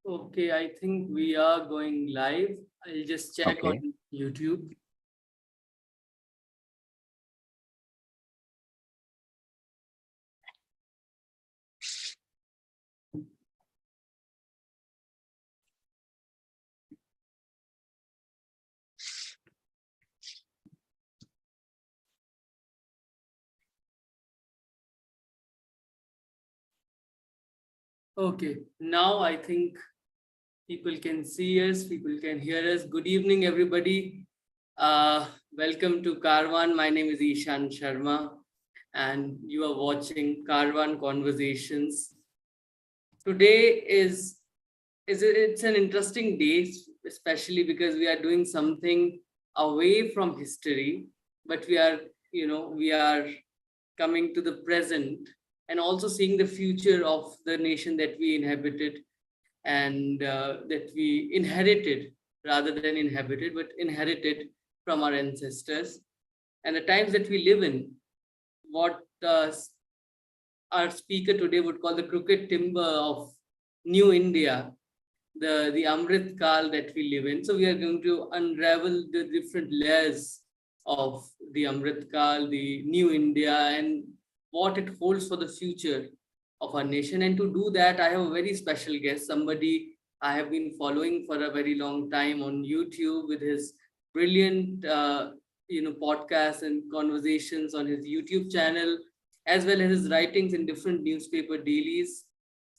Okay, I think we are going live. I'll just check Okay. on YouTube. Okay, now I think people can see us, people can hear us. Good evening, everybody. Welcome to Carvan. My name is Eshan Sharma, and you are watching Carvan Conversations. Today it's an interesting day, especially because we are doing something away from history, but we are coming to the present and also seeing the future of the nation that we inhabited and that we inherited rather than inhabited, but inherited from our ancestors and the times that we live in. What our speaker today would call the crooked timber of New India, the Amrit Kal that we live in. So we are going to unravel the different layers of the Amrit Kal, the New India, and what it holds for the future of our nation. And to do that, I have a very special guest, somebody I have been following for a very long time on YouTube with his brilliant, podcasts and conversations on his YouTube channel, as well as his writings in different newspaper dailies,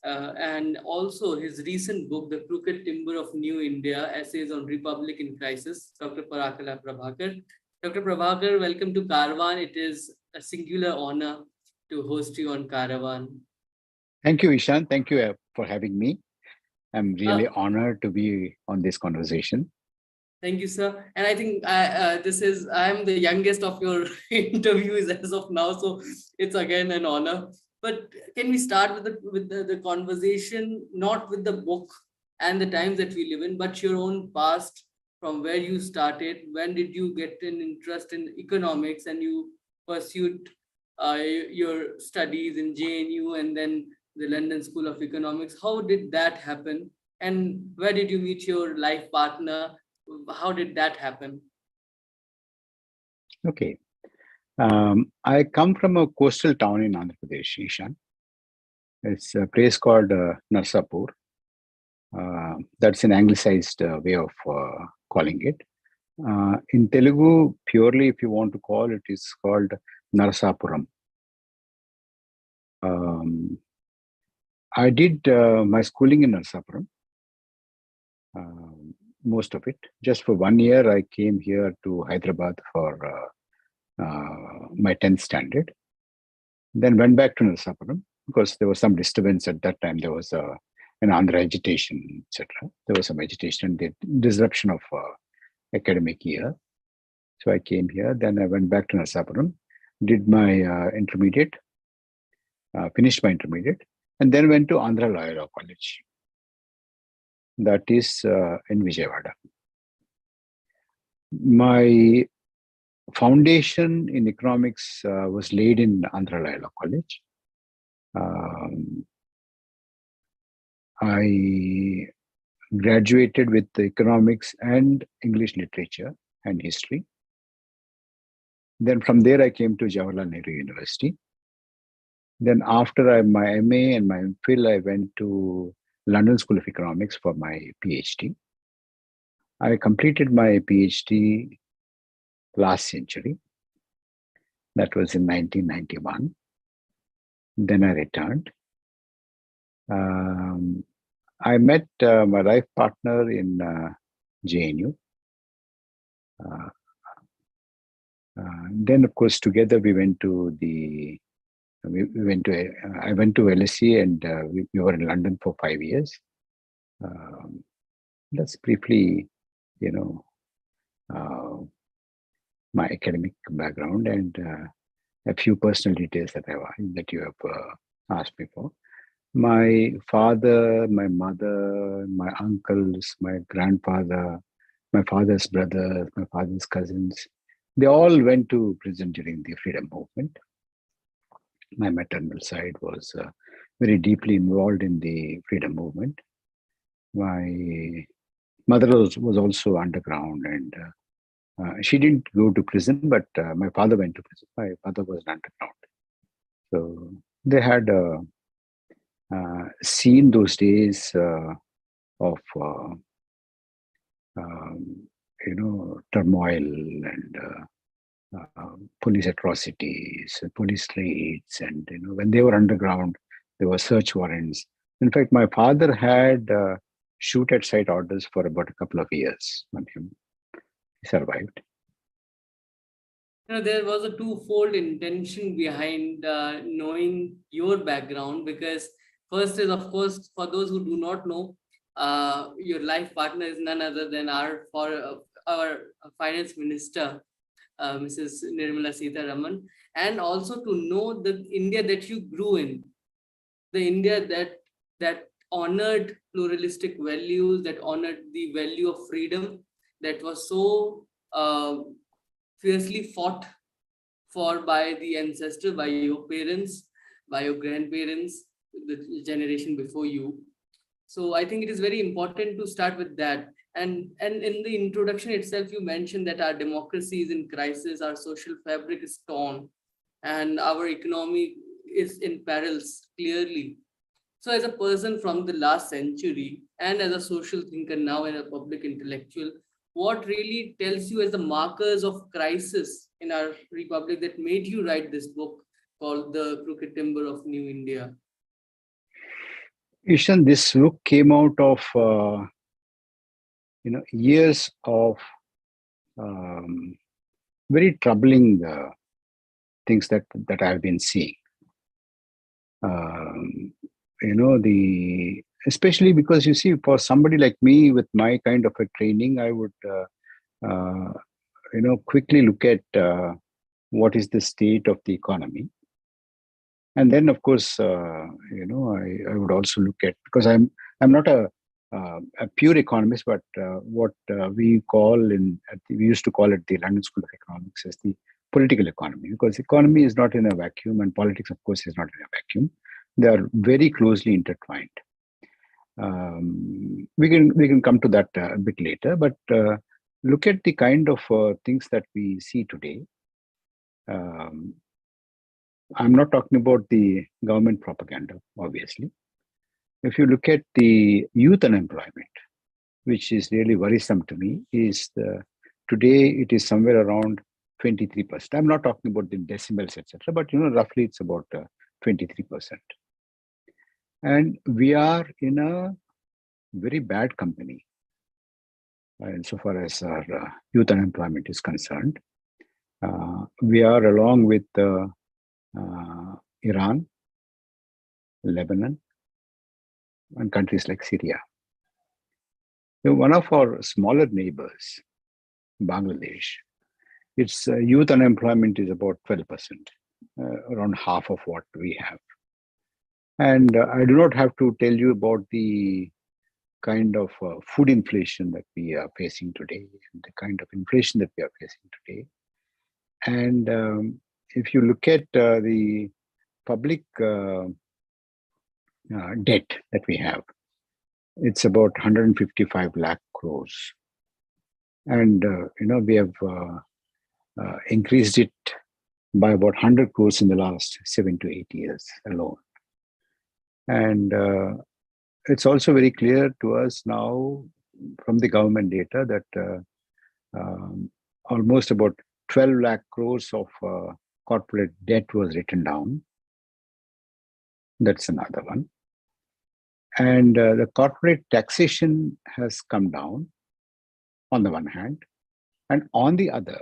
and also his recent book, The Crooked Timber of New India, Essays on Republic in Crisis, Dr. Parakala Prabhakar. Dr. Prabhakar, welcome to Caravan. It is a singular honor to host you on Caravan. Thank you, Ishan. Thank you for having me. I'm Uh, really honored to be on this conversation. Thank you, sir. And I think I'm the youngest of your interviews as of now, so it's again an honor. But can we start with the conversation, not with the book and the times that we live in, but your own past, from where you started? When did you get an interest in economics and you pursued your studies in JNU and then the London School of Economics? How did that happen? And where did you meet your life partner? How did that happen? Okay. I come from a coastal town in Andhra Pradesh, Ishan. It's a place called Narsapur. That's an anglicized way of calling it. In Telugu, purely, if you want to call it, is called Narasapuram. Um, I did my schooling in Narasapuram, most of it. Just for 1 year, I came here to Hyderabad for my 10th standard. Then went back to Narasapuram because there was some disturbance at that time. There was an Andhra agitation, etc. There was some agitation, the disruption of academic year. So I came here. Then I went back to Narasapuram, did my intermediate, finished my intermediate, and then went to Andhra Loyola College. That is in Vijayawada. My foundation in economics was laid in Andhra Loyola College. I graduated with economics and English literature and history. Then from there, I came to Jawaharlal Nehru University. Then after my MA and my MPhil, I went to London School of Economics for my PhD. I completed my PhD last century. That was in 1991. Then I returned. I met my life partner in JNU. Then, of course, together we went to I went to LSE and we were in London for 5 years. That's briefly, my academic background and a few personal details that you have asked me for. My father, my mother, my uncles, my grandfather, my father's brothers, my father's cousins, they all went to prison during the freedom movement. My maternal side was very deeply involved in the freedom movement. My mother was also underground, and she didn't go to prison, but my father went to prison. My father was underground. So they had seen those days of um, turmoil and police atrocities, police raids, and when they were underground, there were search warrants. In fact, my father had shoot at sight orders for about a couple of years on him. He survived. There was a twofold intention behind knowing your background, because first is, of course, for those who do not know, your life partner is none other than our finance minister, Mrs. Nirmala Sitharaman, and also to know the India that you grew in, the India that honored pluralistic values, that honored the value of freedom, that was so fiercely fought for by the ancestor, by your parents, by your grandparents, the generation before you. So I think it is very important to start with that. And in the introduction itself, you mentioned that our democracy is in crisis, our social fabric is torn, and our economy is in perils, clearly. So, as a person from the last century and as a social thinker now and a public intellectual, what really tells you as the markers of crisis in our republic that made you write this book called The Crooked Timber of New India? Ishan, this book came out of years of um, very troubling things that I've been seeing. Um, the especially because you see, for somebody like me with my kind of a training, I would uh, quickly look at what is the state of the economy, and then of course I would also look at, because I'm not a pure economist, but what we call we used to call it the London School of Economics as the political economy, because economy is not in a vacuum and politics of course is not in a vacuum. They are very closely intertwined. We can come to that a bit later, but look at the kind of things that we see today. um, I'm not talking about the government propaganda, obviously. If you look at the youth unemployment, which is really worrisome to me, today it is somewhere around 23%. I'm not talking about the decimals, etc., but roughly it's about 23%. And we are in a very bad company insofar as our youth unemployment is concerned. We are, along with Iran, Lebanon, and countries like Syria. One of our smaller neighbors, Bangladesh, its youth unemployment is about 12%, around half of what we have. And I do not have to tell you about the kind of food inflation that we are facing today, and the kind of inflation that we are facing today. And if you look at the public debt that we have, it's about 155 lakh crores. And, we have increased it by about 100 crores in the last 7 to 8 years alone. And it's also very clear to us now from the government data that almost about 12 lakh crores of corporate debt was written down. That's another one. And the corporate taxation has come down on the one hand, and on the other,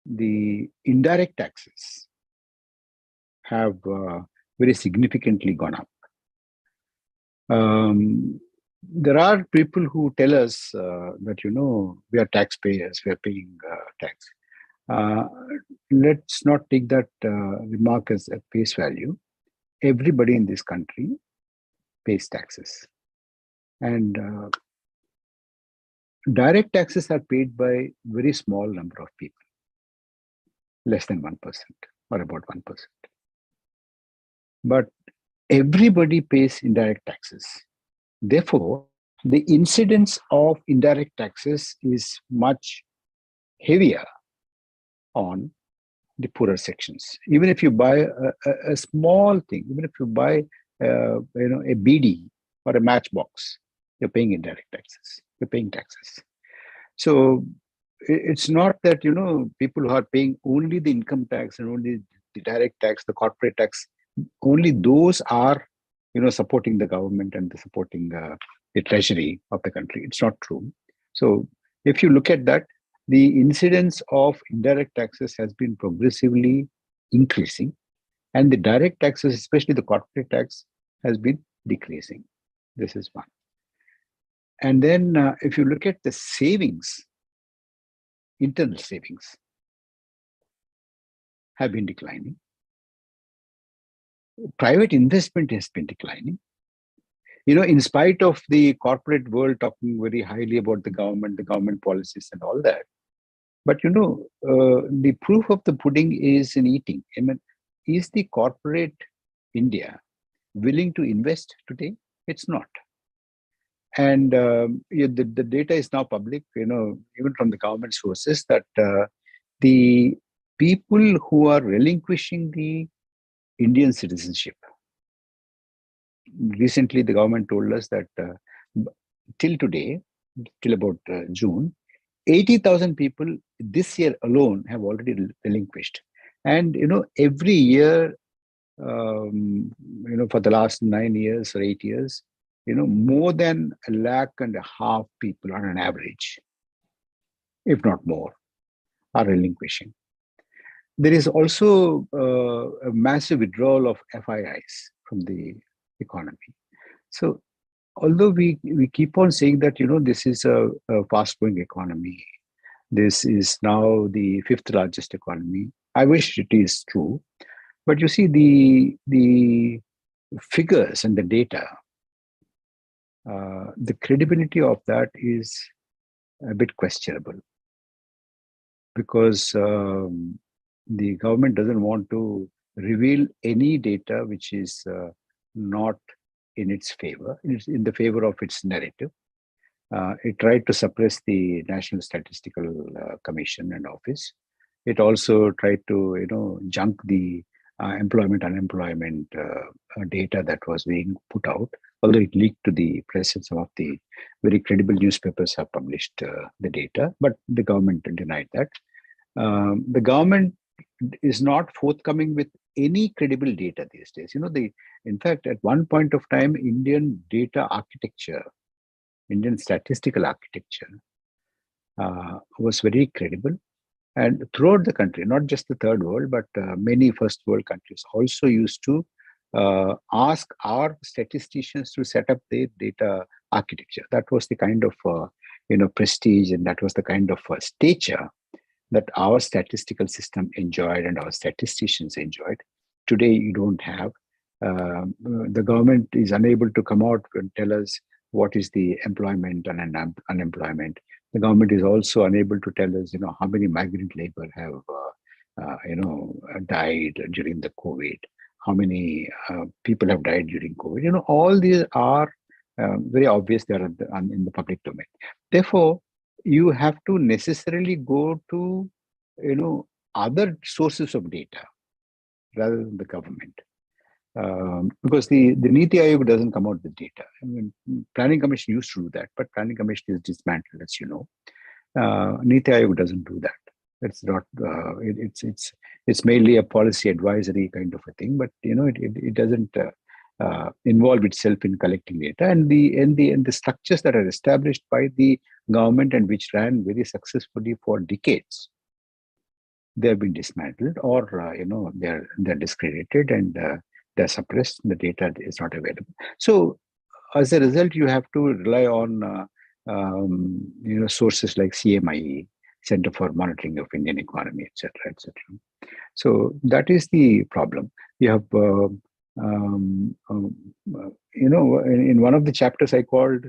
the indirect taxes have very significantly gone up. There are people who tell us that, we are taxpayers, we are paying tax. Let's not take that remark as at face value. Everybody in this country pays taxes. And direct taxes are paid by very small number of people, less than 1% or about 1%. But everybody pays indirect taxes. Therefore, the incidence of indirect taxes is much heavier on the poorer sections. Even if you buy a small thing, even if you buy a BD or a matchbox, you're paying indirect taxes. You're paying taxes. So it's not that people who are paying only the income tax and only the direct tax, the corporate tax, only those are supporting the government and supporting the treasury of the country. It's not true. So if you look at that, the incidence of indirect taxes has been progressively increasing, and the direct taxes, especially the corporate tax, has been decreasing. This is one. And then if you look at the savings, internal savings have been declining. Private investment has been declining. In spite of the corporate world talking very highly about the government policies and all that. But the proof of the pudding is in eating. I mean, is the corporate India willing to invest today? It's not. And the data is now public, even from the government sources, that the people who are relinquishing the Indian citizenship. Recently, the government told us that till today, till about June, 80,000 people this year alone have already relinquished. And, every year, for the last 9 years or 8 years, more than 1.5 lakh people on an average, if not more, are relinquishing. There is also a massive withdrawal of FIIs from the economy. So although we keep on saying that, this is a fast-growing economy, this is now the 5th largest economy. I wish it is true. But you see, the figures and the data, the credibility of that is a bit questionable, because the government doesn't want to reveal any data which is not in its favor. It's in the favor of its narrative. It tried to suppress the National Statistical Commission and Office. It also tried to, junk the employment, unemployment data that was being put out, although it leaked to the press, and some of the very credible newspapers have published the data, but the government denied that. The government is not forthcoming with any credible data these days. In fact, at one point of time, Indian data architecture, Indian statistical architecture was very credible. And throughout the country, not just the third world, but many first world countries also used to ask our statisticians to set up their data architecture. That was the kind of prestige, and that was the kind of stature that our statistical system enjoyed and our statisticians enjoyed. Today, you don't have. The government is unable to come out and tell us what is the employment and unemployment. The government is also unable to tell us, how many migrant labor have, died during the COVID, how many people have died during COVID. All these are very obvious. They are in the public domain. Therefore, you have to necessarily go to, other sources of data rather than the government. Because the Niti Aayog doesn't come out with data. I mean, Planning Commission used to do that, but Planning Commission is dismantled, as you know. Niti Aayog doesn't do that. It's not. It's mainly a policy advisory kind of a thing, but it doesn't involve itself in collecting data. And the structures that are established by the government and which ran very successfully for decades, they have been dismantled, or they're discredited, and they're suppressed. The data is not available. So as a result, you have to rely on sources like CMIE, Center for Monitoring of Indian Economy, etc., etc. So that is the problem. You have in one of the chapters I called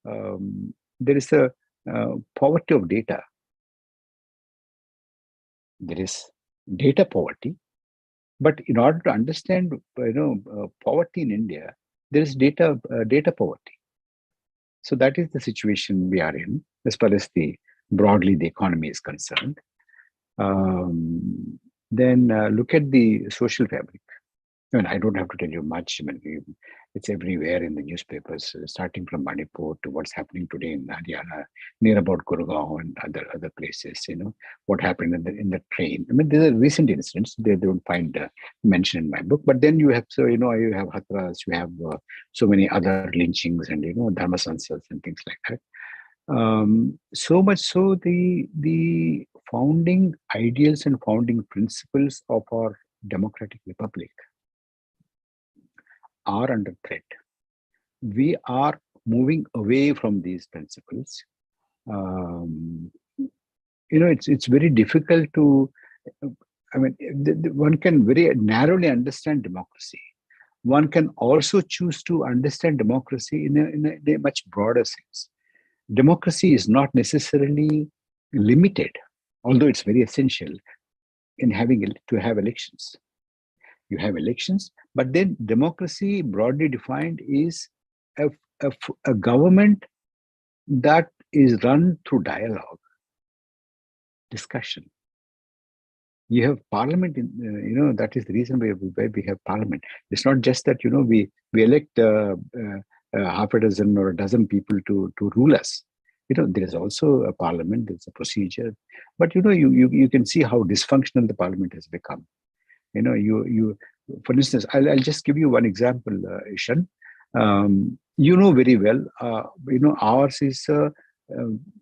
there is a poverty of data. There is data poverty, but in order to understand poverty in India, there is data poverty. So that is the situation we are in as far as broadly the economy is concerned. Then look at the social fabric. I mean, I don't have to tell you much. I mean, it's everywhere in the newspapers, starting from Manipur to what's happening today in Haryana, near about Gurgaon and other places. What happened in the train. I mean, these are recent incidents. They don't find mention in my book. But then you have you have Hatras, you have so many other lynchings and dharma sansas and things like that. So much so the founding ideals and founding principles of our democratic republic are under threat. We are moving away from these principles. It's very difficult to. I mean, one can very narrowly understand democracy. One can also choose to understand democracy in a much broader sense. Democracy is not necessarily limited, although it's very essential in to have elections. You have elections, but then democracy, broadly defined, is a government that is run through dialogue, discussion. You have parliament, that is the reason why we have parliament. It's not just that, we elect half a dozen or a dozen people to rule us. There is also a parliament, there's a procedure, but you can see how dysfunctional the parliament has become. You for instance, I'll just give you one example, Eshan. Very well, ours is I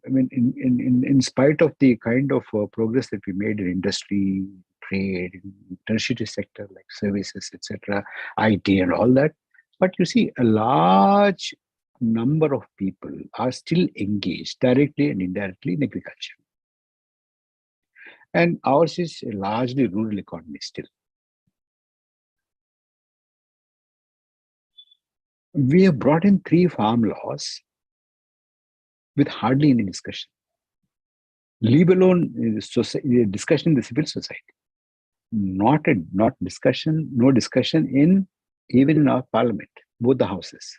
mean, in spite of the kind of progress that we made in industry, trade, in tertiary sector like services, etc., IT and all that, but you see a large number of people are still engaged directly and indirectly in agriculture. And ours is a largely rural economy still. We have brought in 3 farm laws with hardly any discussion, leave alone discussion in the civil society. No discussion even in our parliament, both the houses.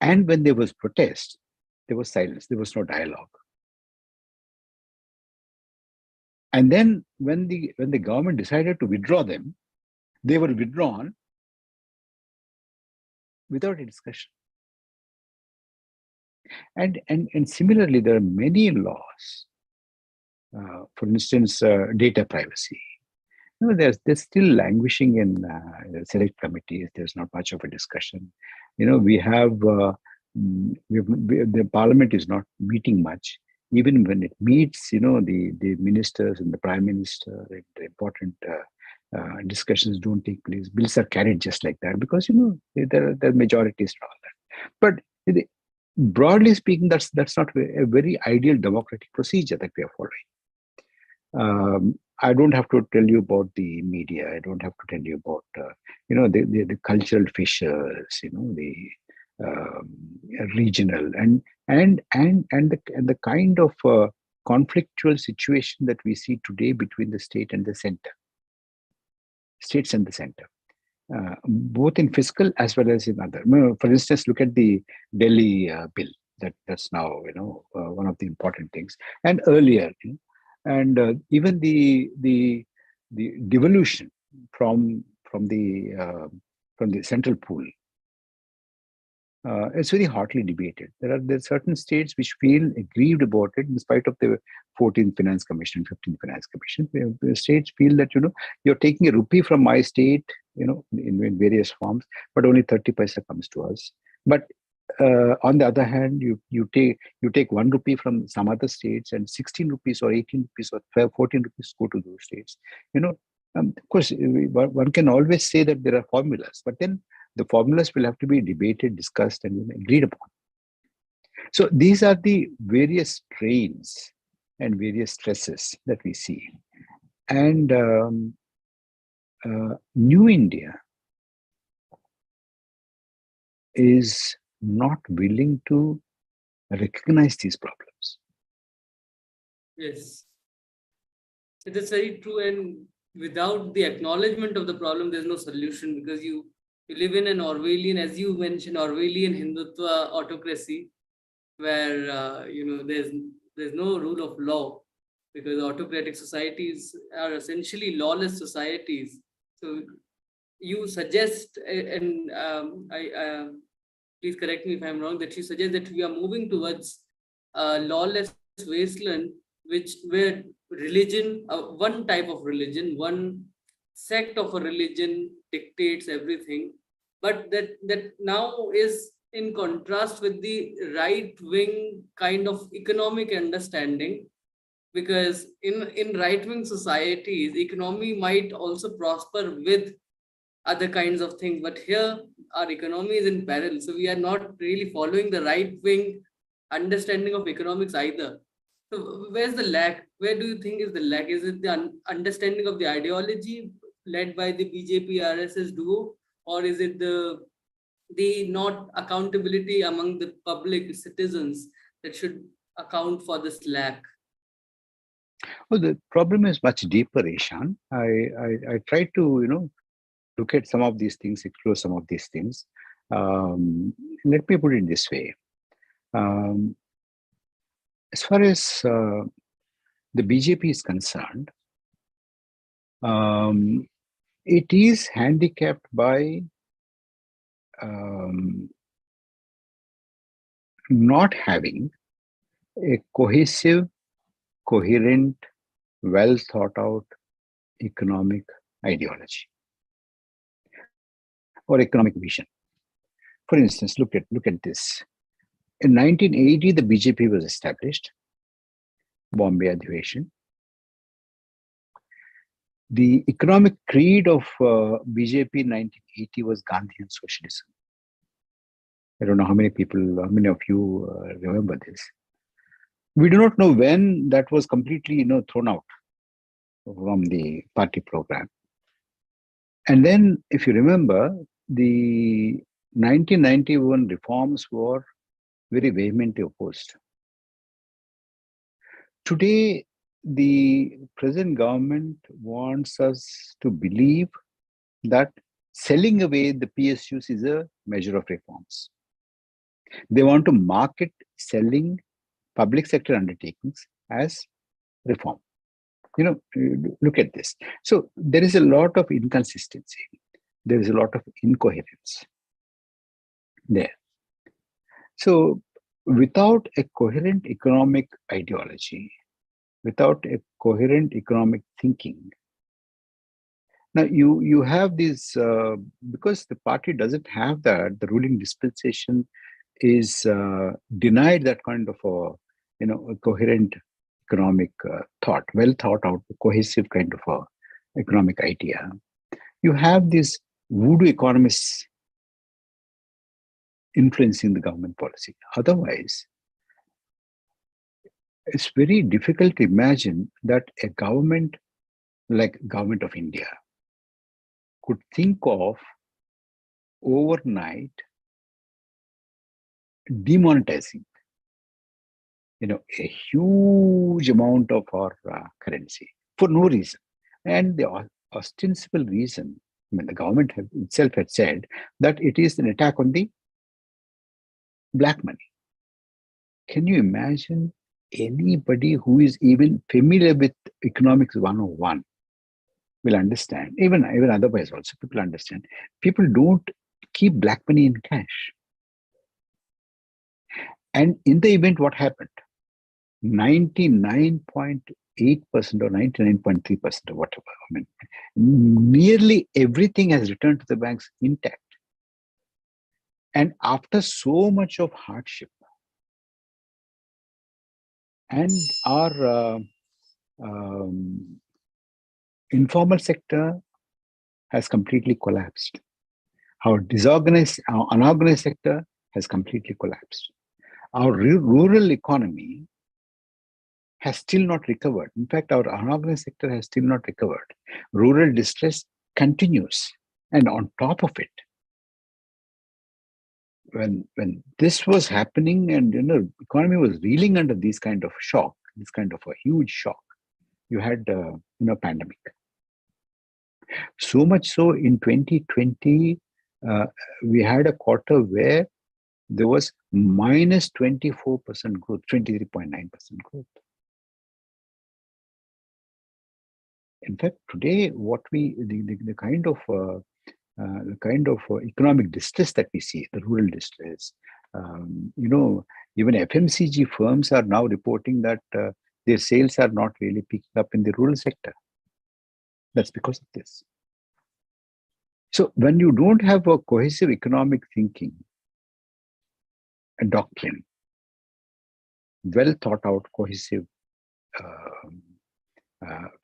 And when there was protest, there was silence, there was no dialogue. And then when the government decided to withdraw them, they were withdrawn without a discussion. And similarly, there are many laws. For instance, data privacy. They're still languishing in select committees. There's not much of a discussion. We have the parliament is not meeting much. Even when it meets, the ministers and the prime minister, the important discussions don't take place. Bills are carried just like that because there are majorities and all that. But broadly speaking, that's not a very ideal democratic procedure that we are following. I don't have to tell you about the media. I don't have to tell you about the cultural fissures. The regional and the kind of conflictual situation that we see today between the state and the center, states and the center. Both in fiscal as well as in other. For instance, look at the Delhi bill. That's now one of the important things. And earlier, and even the devolution from the central pool. It's very hotly debated. There are certain states which feel aggrieved about it, in spite of the 14th Finance Commission, 15th Finance Commission. The states feel that you're taking a rupee from my state, in various forms, but only 30 paisa comes to us. But on the other hand, you take 1 rupee from some other states, and 16 rupees or 18 rupees or 14 rupees go to those states. Of course, one can always say that there are formulas, but then the formulas will have to be debated, discussed, and agreed upon. So these are the various strains and various stresses that we see. And New India is not willing to recognize these problems. Yes, it is very true. And without the acknowledgement of the problem, there's no solution, because you live in an Orwellian, as you mentioned, Orwellian Hindutva autocracy, where there's no rule of law, because autocratic societies are essentially lawless societies. So you suggest, and please correct me if I'm wrong, that you suggest that we are moving towards a lawless wasteland, where religion, one type of religion, one sect of a religion dictates everything, but that now is in contrast with the right wing kind of economic understanding, because in right wing societies economy might also prosper with other kinds of things, but here our economy is in peril, so we are not really following the right wing understanding of economics either. So where's the lack? Where do you think is the lack? Is it the understanding of the ideology led by the BJP RSS duo, or is it the not accountability among the public citizens that should account for this lack? Well, the problem is much deeper, Ishan. I try to, look at some of these things, explore some of these things. Let me put it this way. As far as the BJP is concerned, it is handicapped by not having a cohesive, coherent, well thought out economic ideology or economic vision. For instance, look at this. In 1980, the BJP was established, Bombay Adhivesion. The economic creed of BJP in 1980 was Gandhian socialism. I don't know how many of you remember this. We do not know when that was completely, thrown out from the party program. And then, if you remember, the 1991 reforms were very vehemently opposed. Today, the present government wants us to believe that selling away the PSUs is a measure of reforms. They want to market selling public sector undertakings as reform. Look at this. So there is a lot of inconsistency. There is a lot of incoherence there. So without a coherent economic ideology, without a coherent economic thinking, now you have this, because the party doesn't have that, the ruling dispensation is denied that kind of a coherent economic thought, well thought out, cohesive kind of a economic idea. You have these voodoo economists influencing the government policy. Otherwise, it's very difficult to imagine that a government like Government of India could think of overnight demonetizing, a huge amount of our currency for no reason. And the ostensible reason, the government itself had said that it is an attack on the black money. Can you imagine anybody who is even familiar with economics 101 will understand, even otherwise also people understand, people don't keep black money in cash. And in the event, what happened? 99.8% or 99.3% or whatever, nearly everything has returned to the banks intact. And after so much of hardship, and our informal sector has completely collapsed. Our unorganized sector has completely collapsed. Our rural economy has still not recovered. In fact, our unorganized sector has still not recovered. Rural distress continues. And on top of it, when this was happening and economy was reeling under this kind of shock, this kind of a huge shock, you had pandemic. So much so in 2020, we had a quarter where there was minus 24% growth, 23.9% growth. In fact, today, what the kind of economic distress that we see, the rural distress, even FMCG firms are now reporting that their sales are not really picking up in the rural sector. That's because of this. So when you don't have a cohesive economic thinking, a doctrine, well thought out, cohesive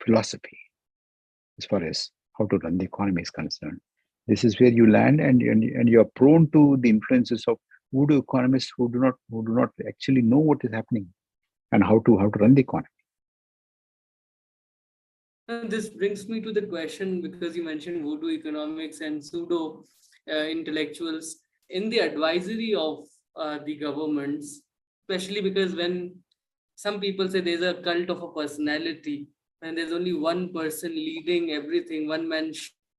philosophy as far as how to run the economy is concerned, this is where you land, and you are prone to the influences of voodoo economists who do not actually know what is happening and how to run the economy. This brings me to the question, because you mentioned voodoo economics and pseudo intellectuals in the advisory of the governments, especially because when some people say there's a cult of a personality and there's only one person leading everything, one man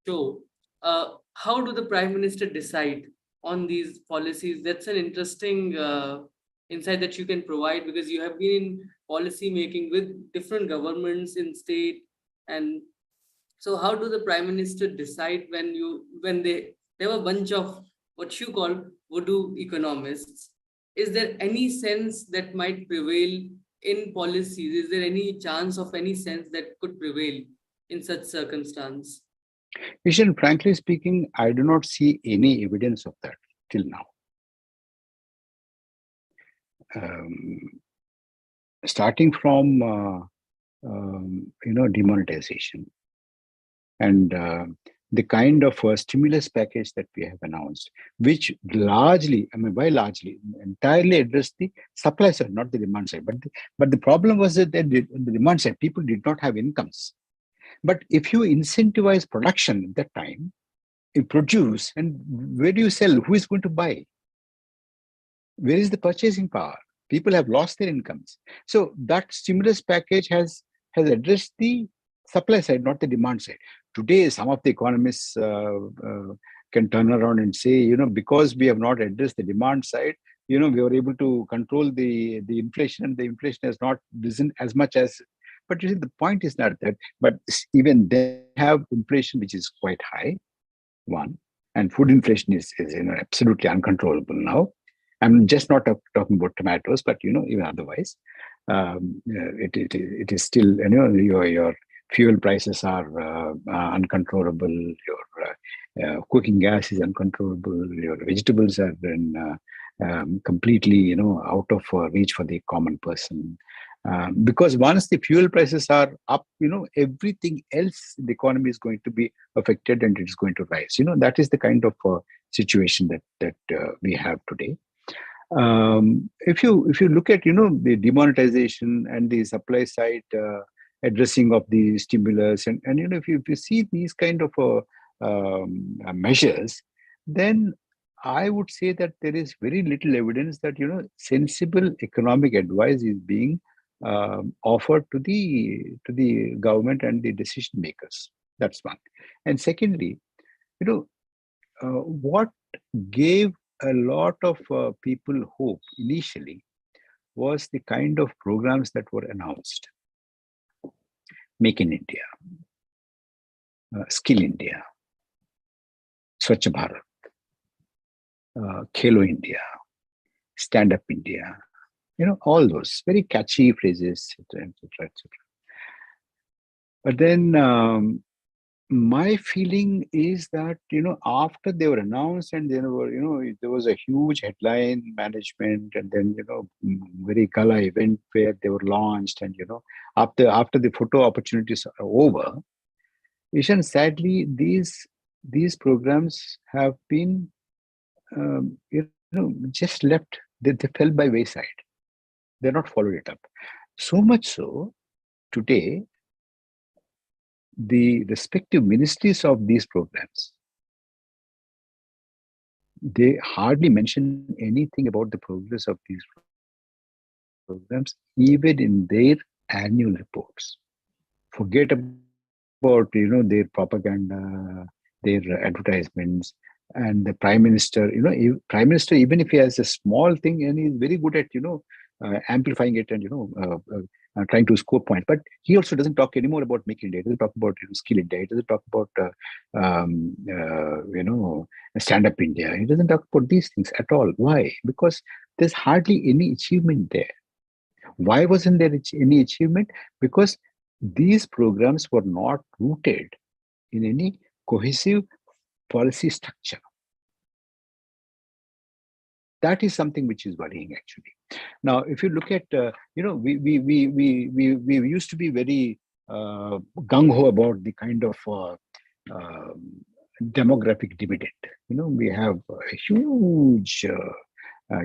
show. How do the prime minister decide on these policies? That's an interesting insight that you can provide, because you have been in policy making with different governments in state. And so how do the prime minister decide when they have a bunch of what you call voodoo economists? Is there any sense that might prevail in policies? Is there any chance of any sense that could prevail in such circumstance? Eshan, frankly speaking, I do not see any evidence of that till now. Starting from demonetization and the kind of stimulus package that we have announced, which largely, entirely addressed the supply side, not the demand side. But the problem was that the demand side, people did not have incomes. But if you incentivize production at that time, you produce, and where do you sell? Who is going to buy? Where is the purchasing power? People have lost their incomes. So that stimulus package has addressed the supply side, not the demand side. Today, some of the economists can turn around and say, because we have not addressed the demand side, we were able to control the inflation, and the inflation has not risen as much as. But you see, the point is not that. But even they have inflation which is quite high, one, and food inflation is absolutely uncontrollable now. I'm just not talking about tomatoes, but even otherwise, it is still your fuel prices are uncontrollable. Your cooking gas is uncontrollable. Your vegetables are completely out of reach for the common person. Because once the fuel prices are up, everything else in the economy is going to be affected, and it is going to rise. That is the kind of situation that we have today. If you look at the demonetization and the supply side addressing of the stimulus, and if you see these kind of measures, then I would say that there is very little evidence that sensible economic advice is being offered to the government and the decision makers. That's one. And secondly, what gave a lot of people hope initially was the kind of programs that were announced. Make in India, Skill India, Swachh Bharat, Khelo India, Stand Up India, all those very catchy phrases, etc., etc., etc. But then my feeling is that after they were announced, and there was a huge headline management, and then very gala event where they were launched, and after the photo opportunities are over, Eshan, sadly these programs have been just left. They fell by wayside. They're not followed it up. So much so today, the respective ministries of these programs, they hardly mention anything about the progress of these programs, even in their annual reports. Forget about their propaganda, their advertisements. And the prime minister, prime minister, even if he has a small thing, and he's very good at amplifying it and trying to score points, but he also doesn't talk anymore about Make India. He doesn't talk about Skill India. He doesn't talk about Stand Up India. He doesn't talk about these things at all. Why? Because there's hardly any achievement there. Why wasn't there any achievement? Because these programs were not rooted in any cohesive policy structure. That is something which is worrying, actually. Now, if you look at, we used to be very gung ho about the kind of demographic dividend. We have a huge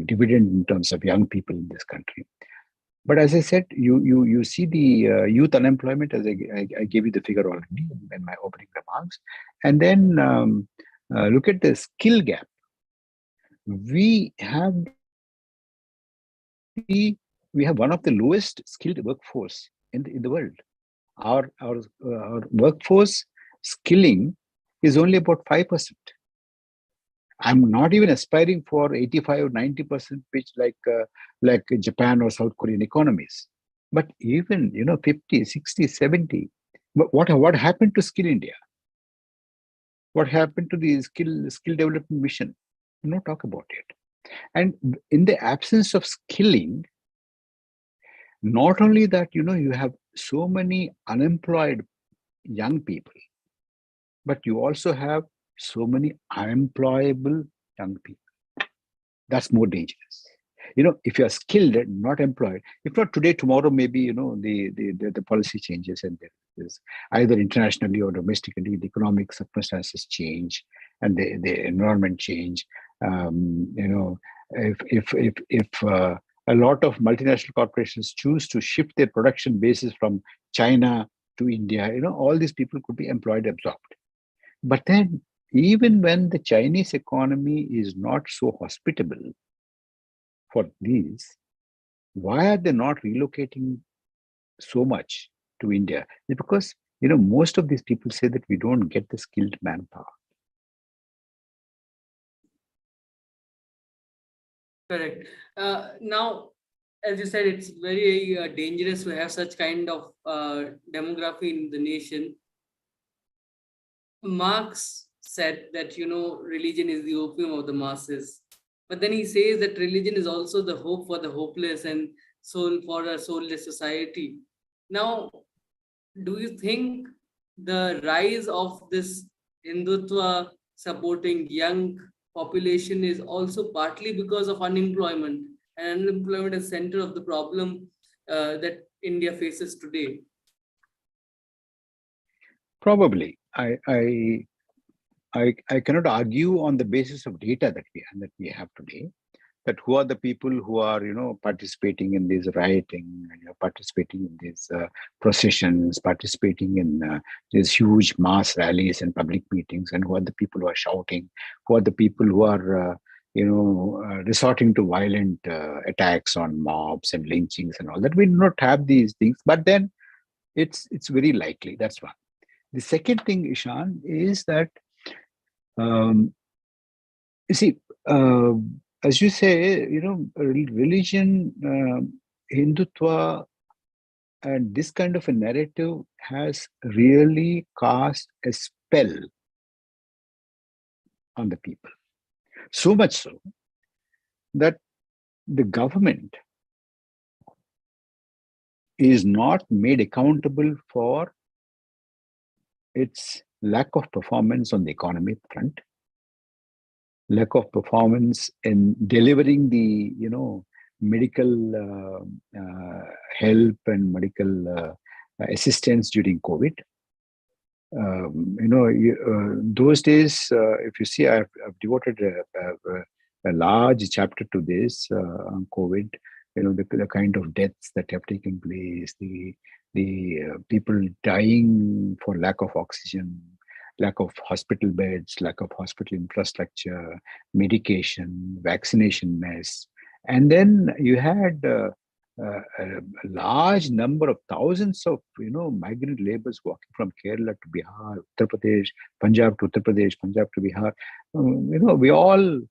dividend in terms of young people in this country. But as I said, you see the youth unemployment, as I gave you the figure already in my opening remarks, and then look at the skill gap. We have one of the lowest skilled workforce in the world. Our workforce skilling is only about 5%. I'm not even aspiring for 85 or 90%, which like Japan or South Korean economies. But even 50, 60, 70. But what happened to Skill India? What happened to the skill development mission? No talk about it. And in the absence of skilling, not only that, you have so many unemployed young people, but you also have so many unemployable young people. That's more dangerous. If you're skilled and not employed, if not today, tomorrow, maybe, the policy changes and there's either internationally or domestically, the economic circumstances change and the environment change. If a lot of multinational corporations choose to shift their production bases from China to India, all these people could be employed, absorbed. But then, even when the Chinese economy is not so hospitable for these, why are they not relocating so much to India? It's because, most of these people say that we don't get the skilled manpower. Correct. Now, as you said, it's very dangerous to have such kind of demography in the nation. Marx said that, religion is the opium of the masses. But then he says that religion is also the hope for the hopeless and soul for a soulless society. Now, do you think the rise of this Hindutva supporting young population is also partly because of unemployment, and unemployment is center of the problem that India faces today? Probably. I cannot argue on the basis of data that we have today, that who are the people who are participating in this rioting, participating in these processions, participating in these huge mass rallies and public meetings, and who are the people who are shouting, who are the people who are resorting to violent attacks on mobs and lynchings and all that. We do not have these things, but then it's very likely. That's one. The second thing, Eshan, is that you see, as you say, religion, Hindutva, and this kind of a narrative has really cast a spell on the people. So much so that the government is not made accountable for its lack of performance on the economic front, lack of performance in delivering the medical help and medical assistance during COVID. Those days, if you see, I've devoted a large chapter to this on COVID. The kind of deaths that have taken place, the people dying for lack of oxygen, lack of hospital beds, lack of hospital infrastructure, medication, vaccination mess. And then you had a large number of thousands of migrant laborers walking from Kerala to Bihar, Uttar Pradesh, Punjab to Uttar Pradesh, Punjab to Bihar. We all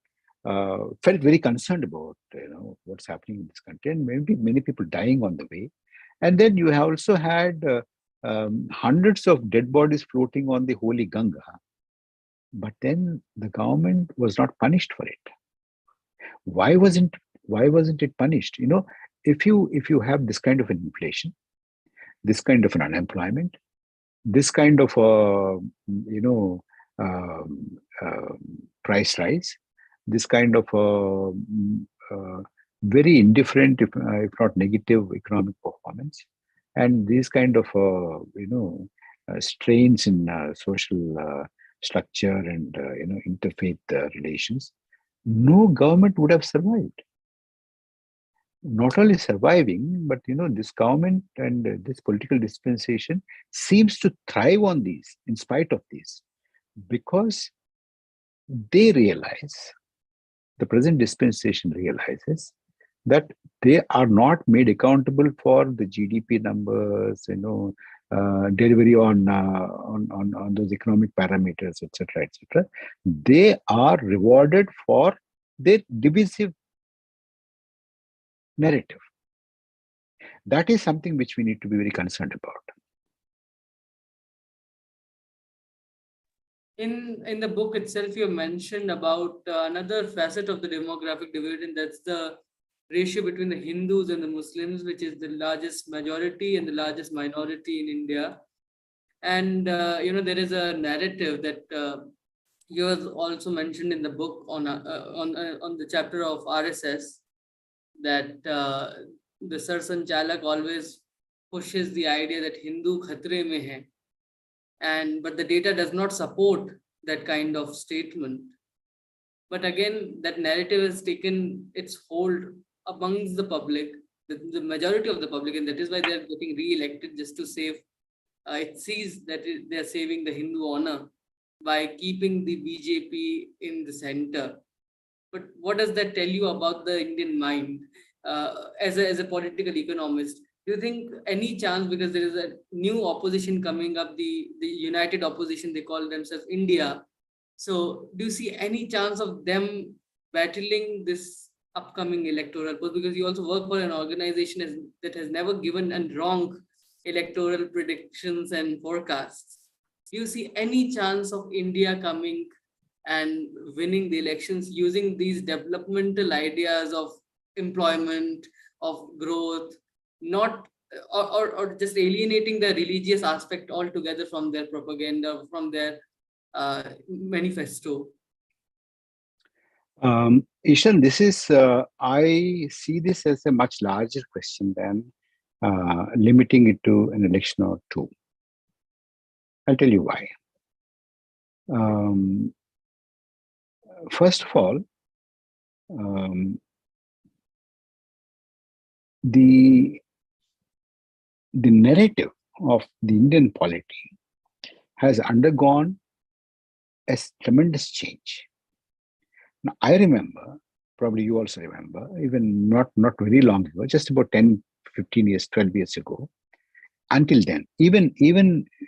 felt very concerned about what's happening in this country, and maybe many people dying on the way. And then you have also had hundreds of dead bodies floating on the holy Ganga, but then the government was not punished for it. Why wasn't it punished? If you have this kind of an inflation, this kind of an unemployment, this kind of price rise, this kind of very indifferent, if not negative, economic performance, and these kind of strains in social structure and interfaith relations, no government would have survived. Not only surviving, but this government and this political dispensation seems to thrive on these, in spite of these, because they realize, the present dispensation realizes, that they are not made accountable for the GDP numbers, delivery on those economic parameters, etc., etc. They are rewarded for their divisive narrative. That is something which we need to be very concerned about. In the book itself, you mentioned about another facet of the demographic divide, and that's the ratio between the Hindus and the Muslims, which is the largest majority and the largest minority in India. And there is a narrative that you have also mentioned in the book on the chapter of RSS, that the Sarsan Chalak always pushes the idea that Hindu khatre mein hai, but the data does not support that kind of statement. But again, that narrative has taken its hold amongst the public, the majority of the public, and that is why they're getting re-elected, just to save. It sees that they're saving the Hindu honor by keeping the BJP in the center. But what does that tell you about the Indian mind as a political economist? Do you think any chance, because there is a new opposition coming up, the united opposition, they call themselves India. So do you see any chance of them battling this upcoming electoral post? Because you also work for an organization that has never given and wrong electoral predictions and forecasts. Do you see any chance of India coming and winning the elections using these developmental ideas of employment, of growth, not or just alienating the religious aspect altogether from their propaganda, from their manifesto? Eshan, this is, I see this as a much larger question than limiting it to an election or two. I'll tell you why. First of all, the narrative of the Indian polity has undergone a tremendous change. Now, I remember, probably you also remember, even not very long ago, just about 10, 15 years, 12 years ago, until then, even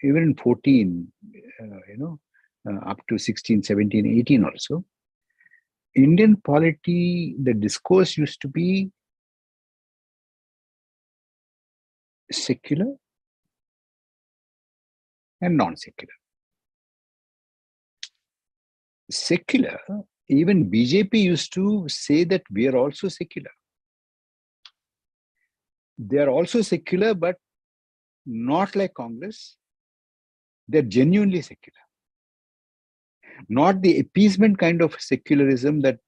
in 14, up to 16, 17, 18 also, Indian polity, the discourse used to be secular and non-secular. Secular, even BJP used to say that we are also secular. They are also secular, but not like Congress. They're genuinely secular. Not the appeasement kind of secularism that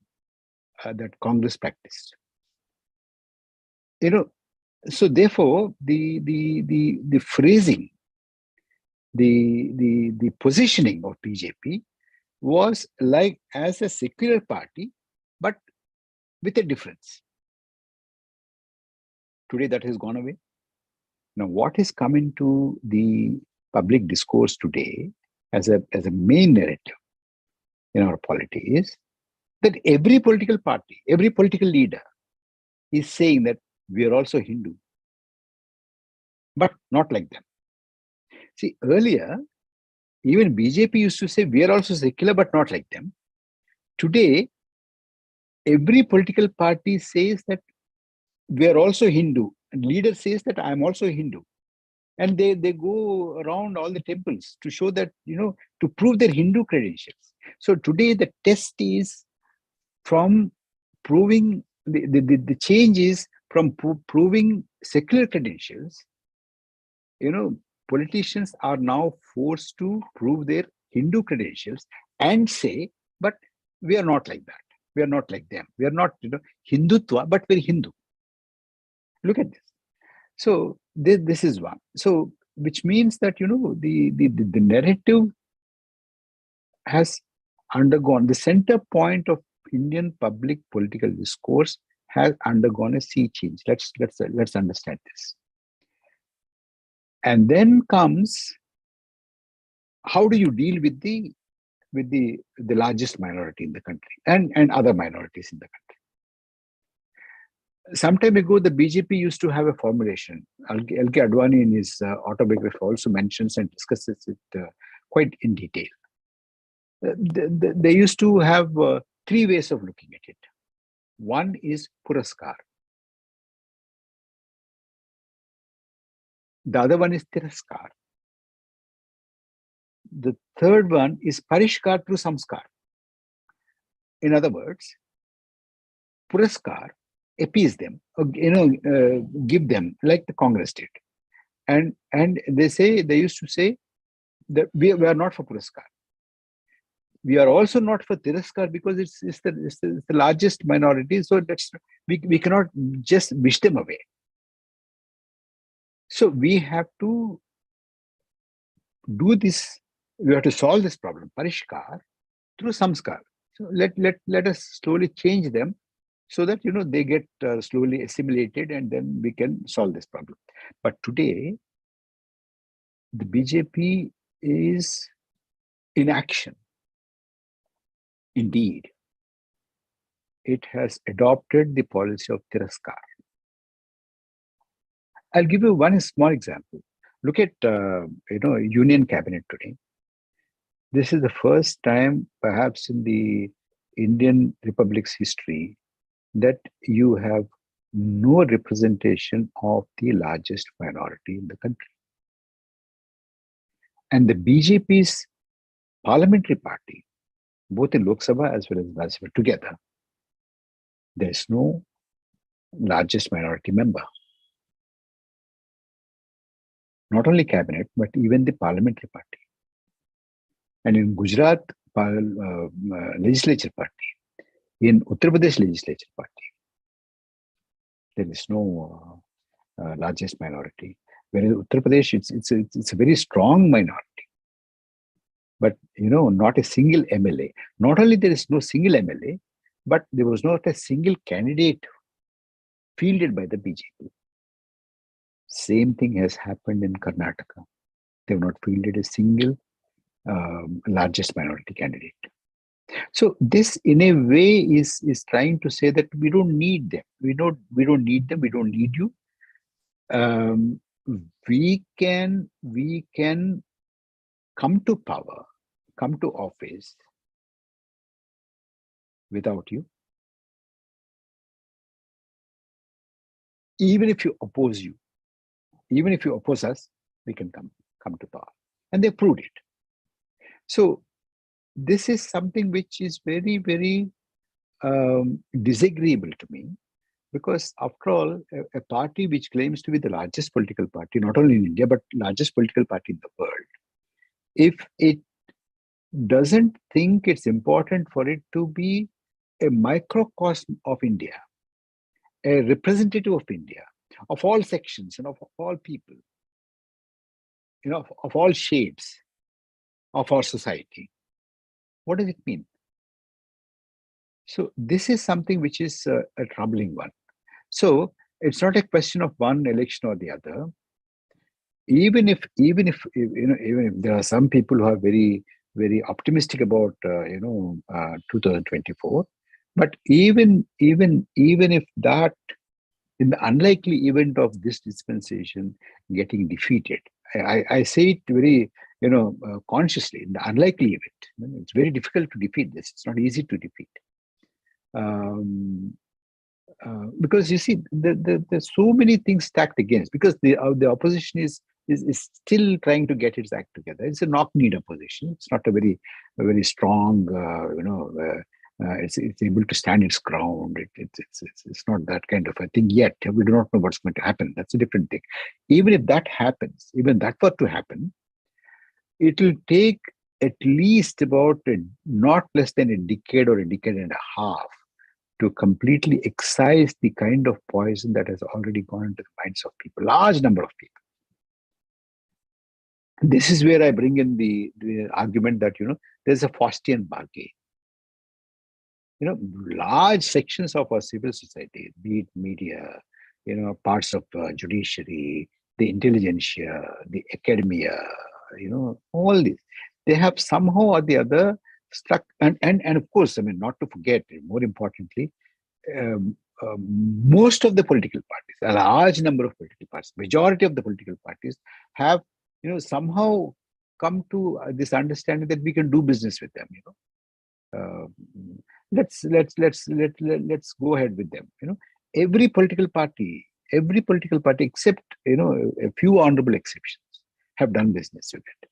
Congress practiced. So therefore, the phrasing, the positioning of BJP was like as a secular party, but with a difference. Today that has gone away. Now, what is coming to the public discourse today as a main narrative in our polity is that every political party, every political leader is saying that we are also Hindu, but not like them. See, earlier, even BJP used to say we are also secular, but not like them. Today, every political party says that we are also Hindu, and leader says that I am also Hindu. And they go around all the temples to show that, to prove their Hindu credentials. So today the test is from proving, the change is from proving secular credentials. Politicians are now forced to prove their Hindu credentials and say, but we are not like that. We are not like them. We are not, Hindutva, but we're Hindu. Look at this. So this is one. So which means that the narrative has undergone, the center point of Indian public political discourse has undergone a sea change. Let's understand this. And then comes, how do you deal with the largest minority in the country and other minorities in the country? Some time ago, the BJP used to have a formulation. L.K. Advani in his autobiography also mentions and discusses it quite in detail. They used to have three ways of looking at it. One is Puraskar. The other one is Tiraskar. The third one is Parishkar through Samskar. In other words, Puraskar, appease them, give them like the Congress did. And they used to say that we are not for Puraskar. We are also not for Tiraskar because it's the largest minority. So we cannot just wish them away. So we have to do this. We have to solve this problem, Parishkar, through Samskar. So let us slowly change them so that they get slowly assimilated, and then we can solve this problem. But today, the BJP is in action. Indeed, it has adopted the policy of Tiraskar. I'll give you one small example. Look at Union Cabinet today. This is the first time, perhaps in the Indian Republic's history, that you have no representation of the largest minority in the country. And the BJP's parliamentary party, both in Lok Sabha as well as Rajya Sabha together, there is no largest minority member. Not only cabinet, but even the parliamentary party. And in Gujarat legislature party, in Uttar Pradesh legislature party, there is no largest minority. Whereas Uttar Pradesh, it's a very strong minority. But not a single MLA. Not only there is no single MLA, but there was not a single candidate fielded by the BJP. Same thing has happened in Karnataka. They have not fielded a single largest minority candidate. So this, in a way, is trying to say that we don't need them. We don't need them. We don't need you. We can come to power, come to office without you. Even if you oppose us, we can come to power. And they proved it. So this is something which is very, very disagreeable to me, because after all, a party which claims to be the largest political party, not only in India, but largest political party in the world, if it doesn't think it's important for it to be a microcosm of India, a representative of India, of all sections and of all people, of all shades of our society, what does it mean? So this is something which is a troubling one. So it's not a question of one election or the other. Even if there are some people who are very, very optimistic about 2024, but even if that in the unlikely event of this dispensation getting defeated, I say it very, consciously, in the unlikely event. It's very difficult to defeat this. It's not easy to defeat. Um, because you see, there's so many things stacked against. Because the opposition is still trying to get its act together. It's a knock-kneed opposition. It's not a very strong, it's able to stand its ground. It's not that kind of a thing yet. We do not know what's going to happen. That's a different thing. Even if that happens, even that were to happen, it will take at least about not less than a decade or a decade and a half to completely excise the kind of poison that has already gone into the minds of people, large number of people. This is where I bring in the argument that, there's a Faustian bargain. Large sections of our civil society, be it media, parts of judiciary, the intelligentsia, the academia, all this, they have somehow or the other struck, and of course, I mean, not to forget, more importantly, most of the political parties, a large number of political parties, majority of the political parties have, somehow come to this understanding that we can do business with them. Let's go ahead with them. Every political party except a few honorable exceptions have done business with it.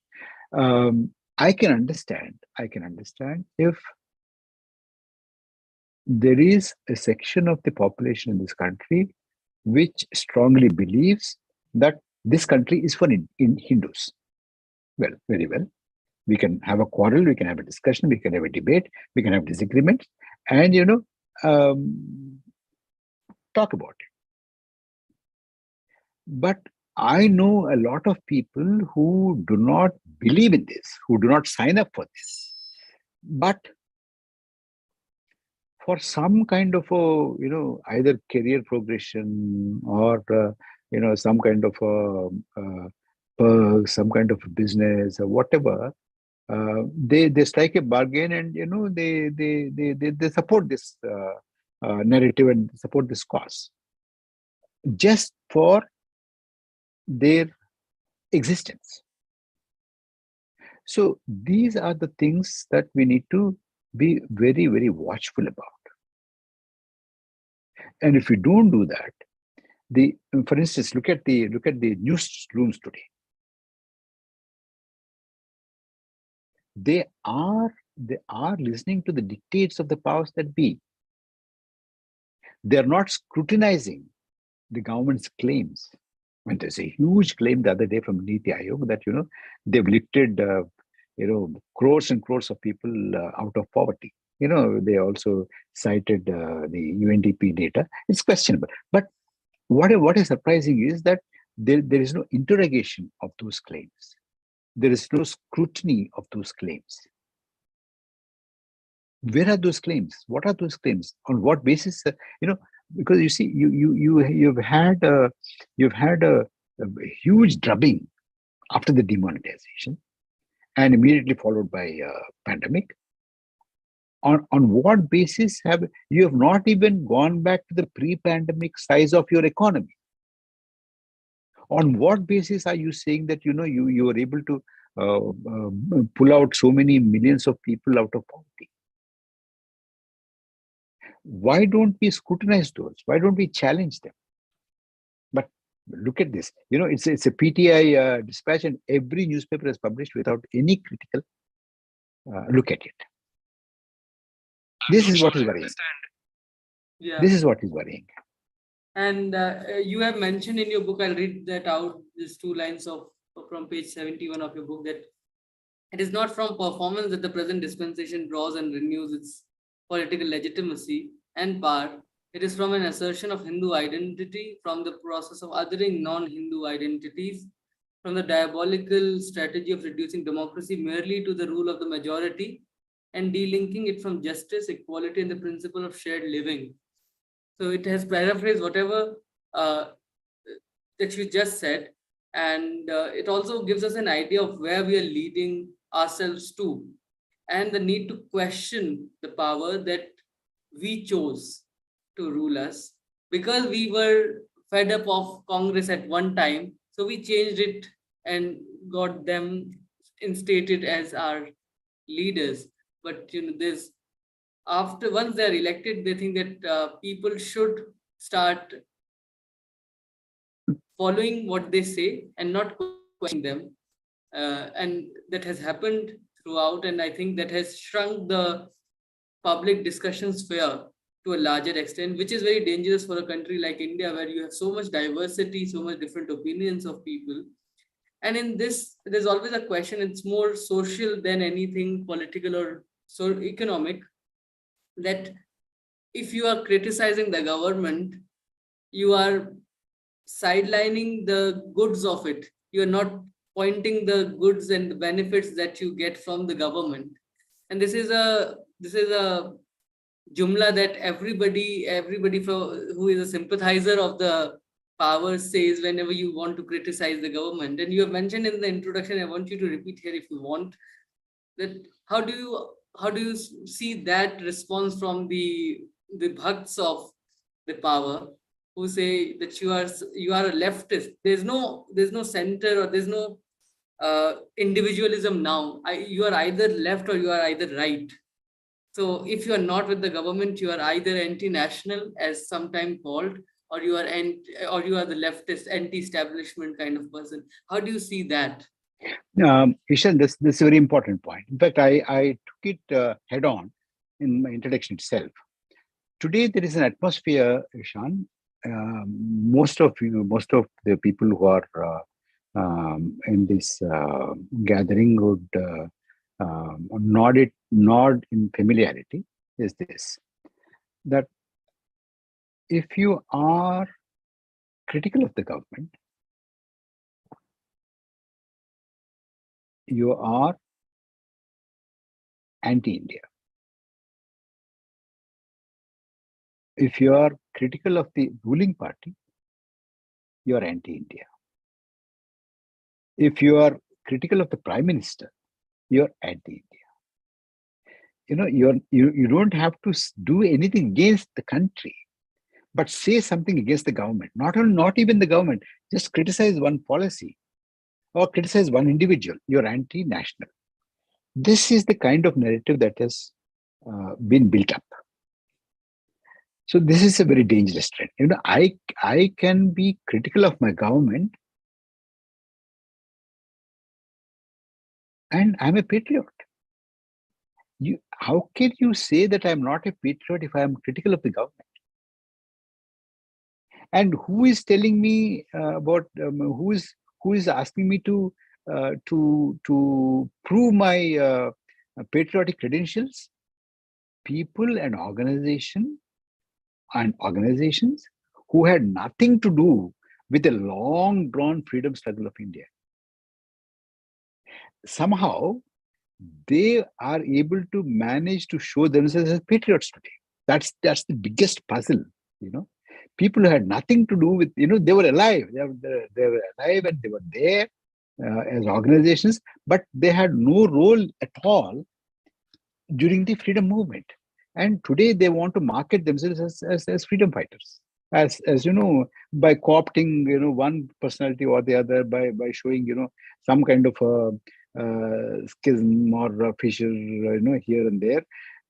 I can understand if there is a section of the population in this country which strongly believes that this country is for in Hindus. Well, very well. We can have a quarrel, we can have a discussion, we can have a debate, we can have disagreements, and talk about it. But I know a lot of people who do not believe in this, who do not sign up for this, but for some kind of a, either career progression or some kind of a perk, some kind of a business or whatever, they strike a bargain, and they support this narrative and support this cause just for their existence. So these are the things that we need to be very, very watchful about. And if we don't do that, for instance, look at the newsrooms today. They are listening to the dictates of the powers that be. They're not scrutinizing the government's claims. And there's a huge claim the other day from Niti Aayog that they've lifted crores and crores of people out of poverty. They also cited the UNDP data. It's questionable. But what is surprising is that there is no interrogation of those claims. There is no scrutiny of those claims. Where are those claims? What are those claims? On what basis? Because you see, you've had a huge drubbing after the demonetization, and immediately followed by a pandemic. On what basis have you not even gone back to the pre-pandemic size of your economy? On what basis are you saying that you were able to pull out so many millions of people out of poverty? Why don't we scrutinize those? Why don't we challenge them? But look at this. It's a PTI dispatch, and every newspaper is published without any critical look at it. This is what is worrying. Yeah. This is what is worrying. And you have mentioned in your book, I'll read that out, these 2 lines from page 71 of your book, that it is not from performance that the present dispensation draws and renews its political legitimacy and power. It is from an assertion of Hindu identity, from the process of othering non-Hindu identities, from the diabolical strategy of reducing democracy merely to the rule of the majority and delinking it from justice, equality, and the principle of shared living. So it has paraphrased whatever that you just said, and it also gives us an idea of where we are leading ourselves to, and the need to question the power that we chose to rule us, because we were fed up of Congress at one time, so we changed it and got them instated as our leaders. But there's after once they're elected, they think that people should start following what they say and not questioning them. And that has happened throughout, and I think that has shrunk the public discussion sphere to a larger extent, which is very dangerous for a country like India, where you have so much diversity, so much different opinions of people. And in this, there's always a question, it's more social than anything political or so economic, that if you are criticizing the government, you are sidelining the goods of it. You're not pointing the goods and the benefits that you get from the government. And this is a jumla that everybody who is a sympathizer of the power says whenever you want to criticize the government. And you have mentioned in the introduction, I want you to repeat here if you want, that how do you see that response from the bhakts of the power, who say that you are a leftist? There's no center, or there's no individualism now. You are either left or you are either right. So if you are not with the government, you are either anti-national, as sometimes called, or you are the leftist, anti-establishment kind of person. How do you see that? Ishan, this is a very important point. In fact, I took it head on in my introduction itself. Today, there is an atmosphere, Ishan. Most of the people who are in this gathering would nod in familiarity. Is this that if you are critical of the government, you are anti-India. If you are critical of the ruling party, you are anti-India. If you are critical of the prime minister, you are anti-India. You don't have to do anything against the country, but say something against the government. Not even the government. Just criticize one policy or criticize one individual. You're anti-national. This is the kind of narrative that has been built up. So this is a very dangerous trend. I can be critical of my government, and I'm a patriot. How can you say that I'm not a patriot if I'm critical of the government? And who is telling me about who is asking me to prove my patriotic credentials? People and organizations who had nothing to do with the long drawn freedom struggle of India. Somehow they are able to manage to show themselves as patriots today. That's the biggest puzzle. People who had nothing to do with, they were alive. They were alive and they were there as organizations, but they had no role at all during the freedom movement. And today they want to market themselves as freedom fighters, as by co-opting one personality or the other, by showing some kind of schism or fissure here and there,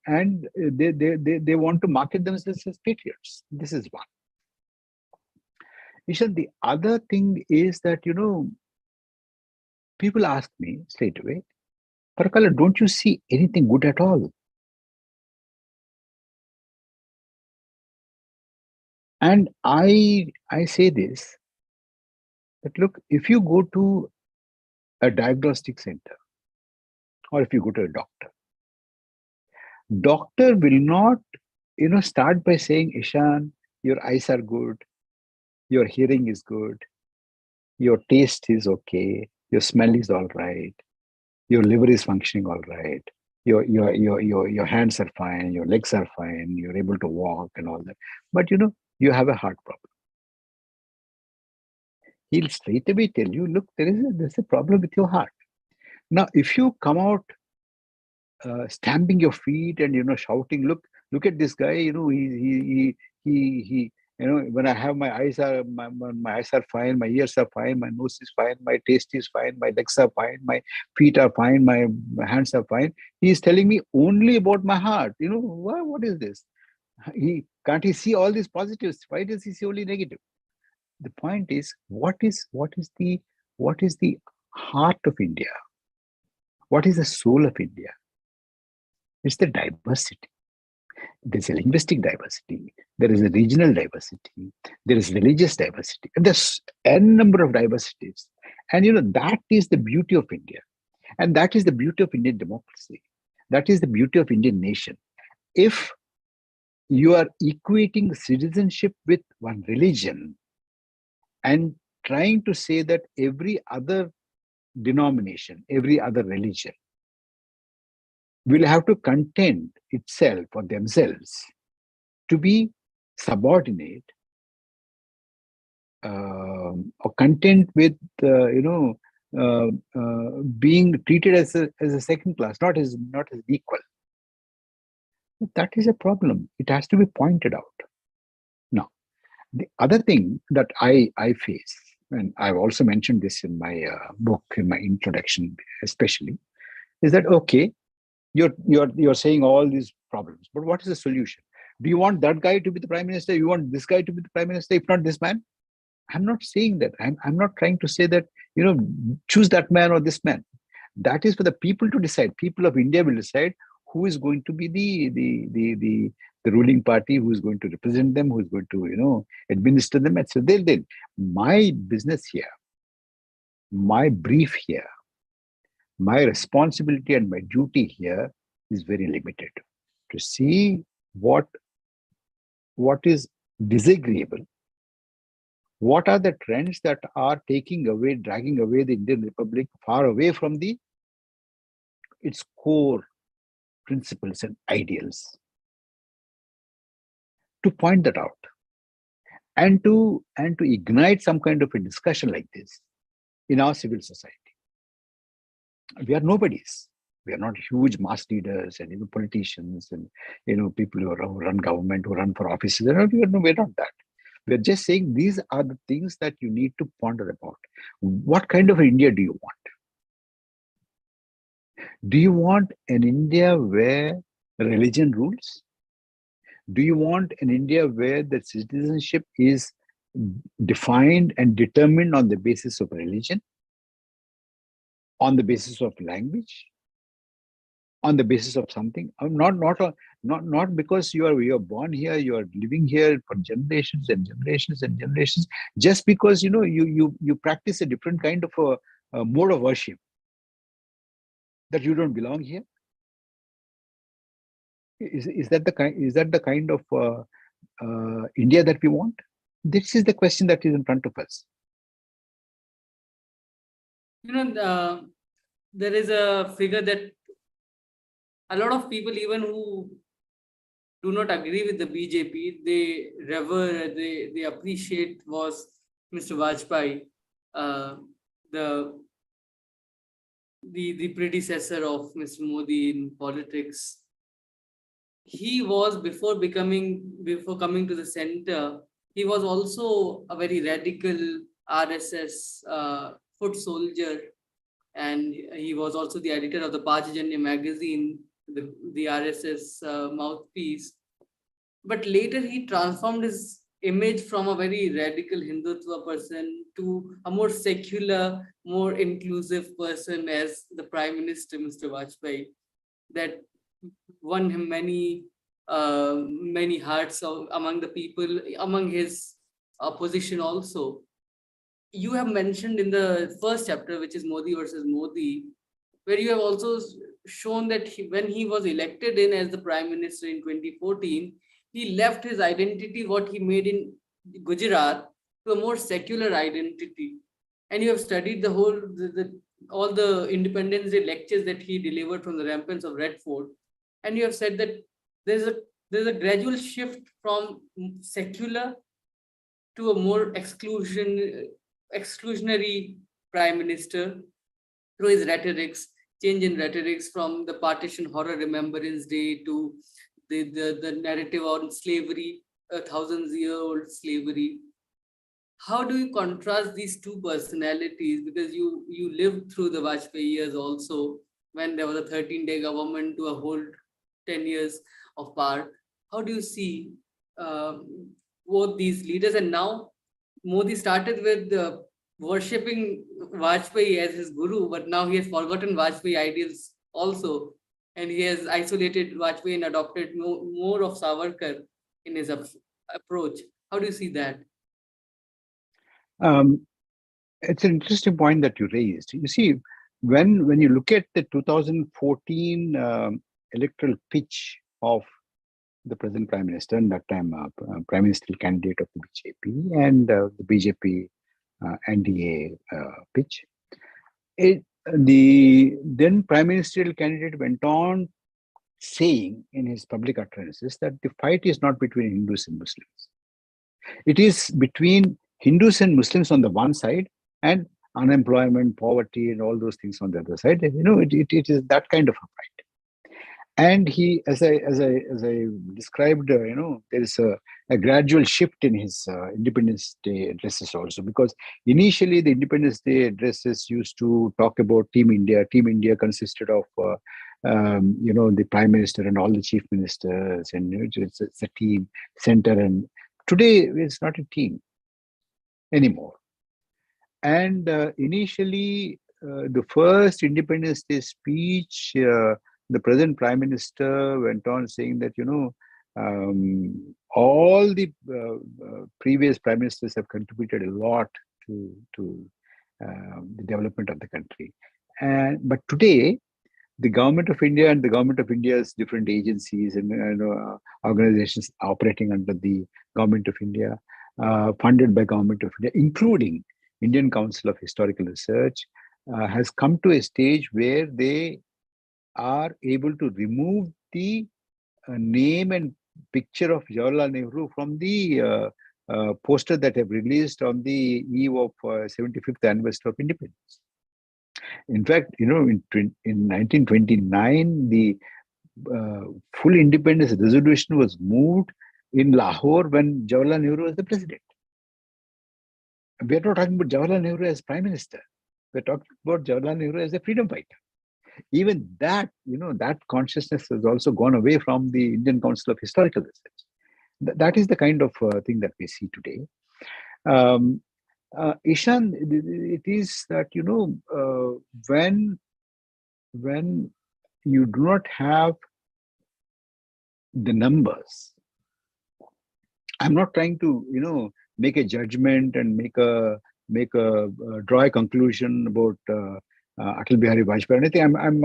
and they want to market themselves as patriots. This is one. Ishan, the other thing is that people ask me straight away, Parakala, don't you see anything good at all? And I say this, that look, if you go to a diagnostic center, or if you go to a doctor will not start by saying, Eshan, your eyes are good, your hearing is good, your taste is okay, your smell is all right, your liver is functioning all right, your hands are fine, your legs are fine, you're able to walk and all that. But you have a heart problem. He'll straight away tell you, look, there's a problem with your heart. Now, if you come out stamping your feet and shouting, look at this guy, he When I have my eyes are my eyes are fine, my ears are fine, my nose is fine, my taste is fine, my legs are fine, my feet are fine, my hands are fine. He is telling me only about my heart. What is this? Can't he see all these positives? Why does he see only negative? The point is, what is the heart of India? What is the soul of India? It's the diversity. There's a linguistic diversity, there is a regional diversity, there is religious diversity, and there's n number of diversities. And that is the beauty of India, and that is the beauty of Indian democracy. That is the beauty of Indian nation. If you are equating citizenship with one religion and trying to say that every other denomination, every other religion will have to contend itself or themselves to be subordinate or content with being treated as a second class, not as equal. That is a problem. It has to be pointed out. Now, the other thing that I face, and I've also mentioned this in my book, in my introduction, especially, is that okay? You're saying all these problems, but what is the solution? Do you want that guy to be the prime minister? You want this guy to be the prime minister? If not this man, I'm not saying that. I'm not trying to say that choose that man or this man. That is for the people to decide. People of India will decide who is going to be the ruling party, who is going to represent them, who is going to administer them. So they'll my business here, my brief here, my responsibility and my duty here is very limited to see what is disagreeable, what are the trends that are dragging away the Indian Republic far away from its core principles and ideals, to point that out and to ignite some kind of a discussion like this in our civil society. We are nobodies. We are not huge mass leaders and politicians and people who run government, who run for offices. We're not that. We're just saying these are the things that you need to ponder about. What kind of India do you want? Do you want an India where religion rules? Do you want an India where the citizenship is defined and determined on the basis of religion, on the basis of language, on the basis of something? Not because you are born here, you are living here for generations and generations and generations, just because you practice a different kind of a mode of worship, that you don't belong here. Is that the kind of India that we want? This is the question that is in front of us. There is a figure that a lot of people, even who do not agree with the BJP, they revere, they appreciate, was Mr. Vajpayee, the predecessor of Mr. Modi in politics. He was, before coming to the center, he was also a very radical RSS foot soldier, and he was also the editor of the Pachajanya magazine, the RSS mouthpiece. But later he transformed his image from a very radical Hindutva person to a more secular, more inclusive person as the Prime Minister, Mr. Vajpayee, that won him many hearts among the people, among his opposition also. You have mentioned in the first chapter, which is Modi versus Modi, where you have also shown that when he was elected in as the Prime Minister in 2014, he left his identity, what he made in Gujarat, to a more secular identity. And you have studied all the Independence Day lectures that he delivered from the ramparts of Red Fort, and you have said that there's a gradual shift from secular to a more exclusionary prime minister through his rhetorics, change in rhetorics from the partition horror remembrance day to the narrative on slavery, a thousands-year-old slavery. How do you contrast these two personalities? Because you lived through the Vajpayee years also, when there was a 13-day government to a whole 10 years of power. How do you see both these leaders? And now Modi started with worshipping Vajpayee as his guru, but now he has forgotten Vajpayee ideals also, and he has isolated Vajpayee and adopted more of Savarkar in his approach. How do you see that? Um, it's an interesting point that you raised. You see, when you look at the 2014 electoral pitch of the present prime minister, and that time prime ministerial candidate of the BJP, and the BJP NDA pitch, the then prime ministerial candidate went on saying in his public utterances that the fight is not between Hindus and Muslims. It is between Hindus and Muslims on the one side, and unemployment, poverty, and all those things on the other side. It is that kind of a fight. And he, as I described, there is a gradual shift in his Independence Day addresses also, because initially the Independence Day addresses used to talk about Team India. Team India consisted of the prime minister and all the chief ministers, and it's a team center. And today it's not a team anymore. And initially, the first Independence Day speech, the present prime minister went on saying that all the previous prime ministers have contributed a lot to the development of the country. But today, the government of India and the government of India's different agencies and organizations operating under the government of India, funded by government of India, including Indian Council of Historical Research, has come to a stage where they are able to remove the name and picture of Jawaharlal Nehru from the poster that have released on the eve of 75th anniversary of independence. In fact, in 1929, the full independence resolution was moved in Lahore when Jawaharlal Nehru was the president. We're not talking about Jawaharlal Nehru as prime minister. We're talking about Jawaharlal Nehru as a freedom fighter. Even that, that consciousness has also gone away from the Indian Council of Historical Research. That is the kind of thing that we see today. Eshan, it is that, when you do not have the numbers, I'm not trying to, make a judgment and draw a conclusion about Atal Bihari Vajpayee or anything. I'm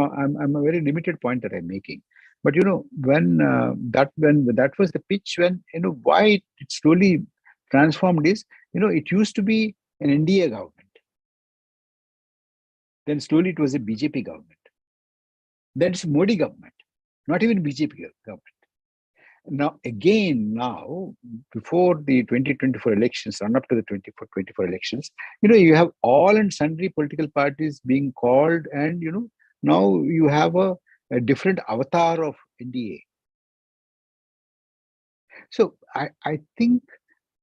a very limited point that I'm making. But when that was the pitch, when why it slowly transformed is, it used to be an NDA government. Then slowly it was a BJP government. Then it's Modi government, not even BJP government. Now, before the 2024 elections, run up to the 2024 elections, you have all and sundry political parties being called, and, now you have a different avatar of NDA. So I think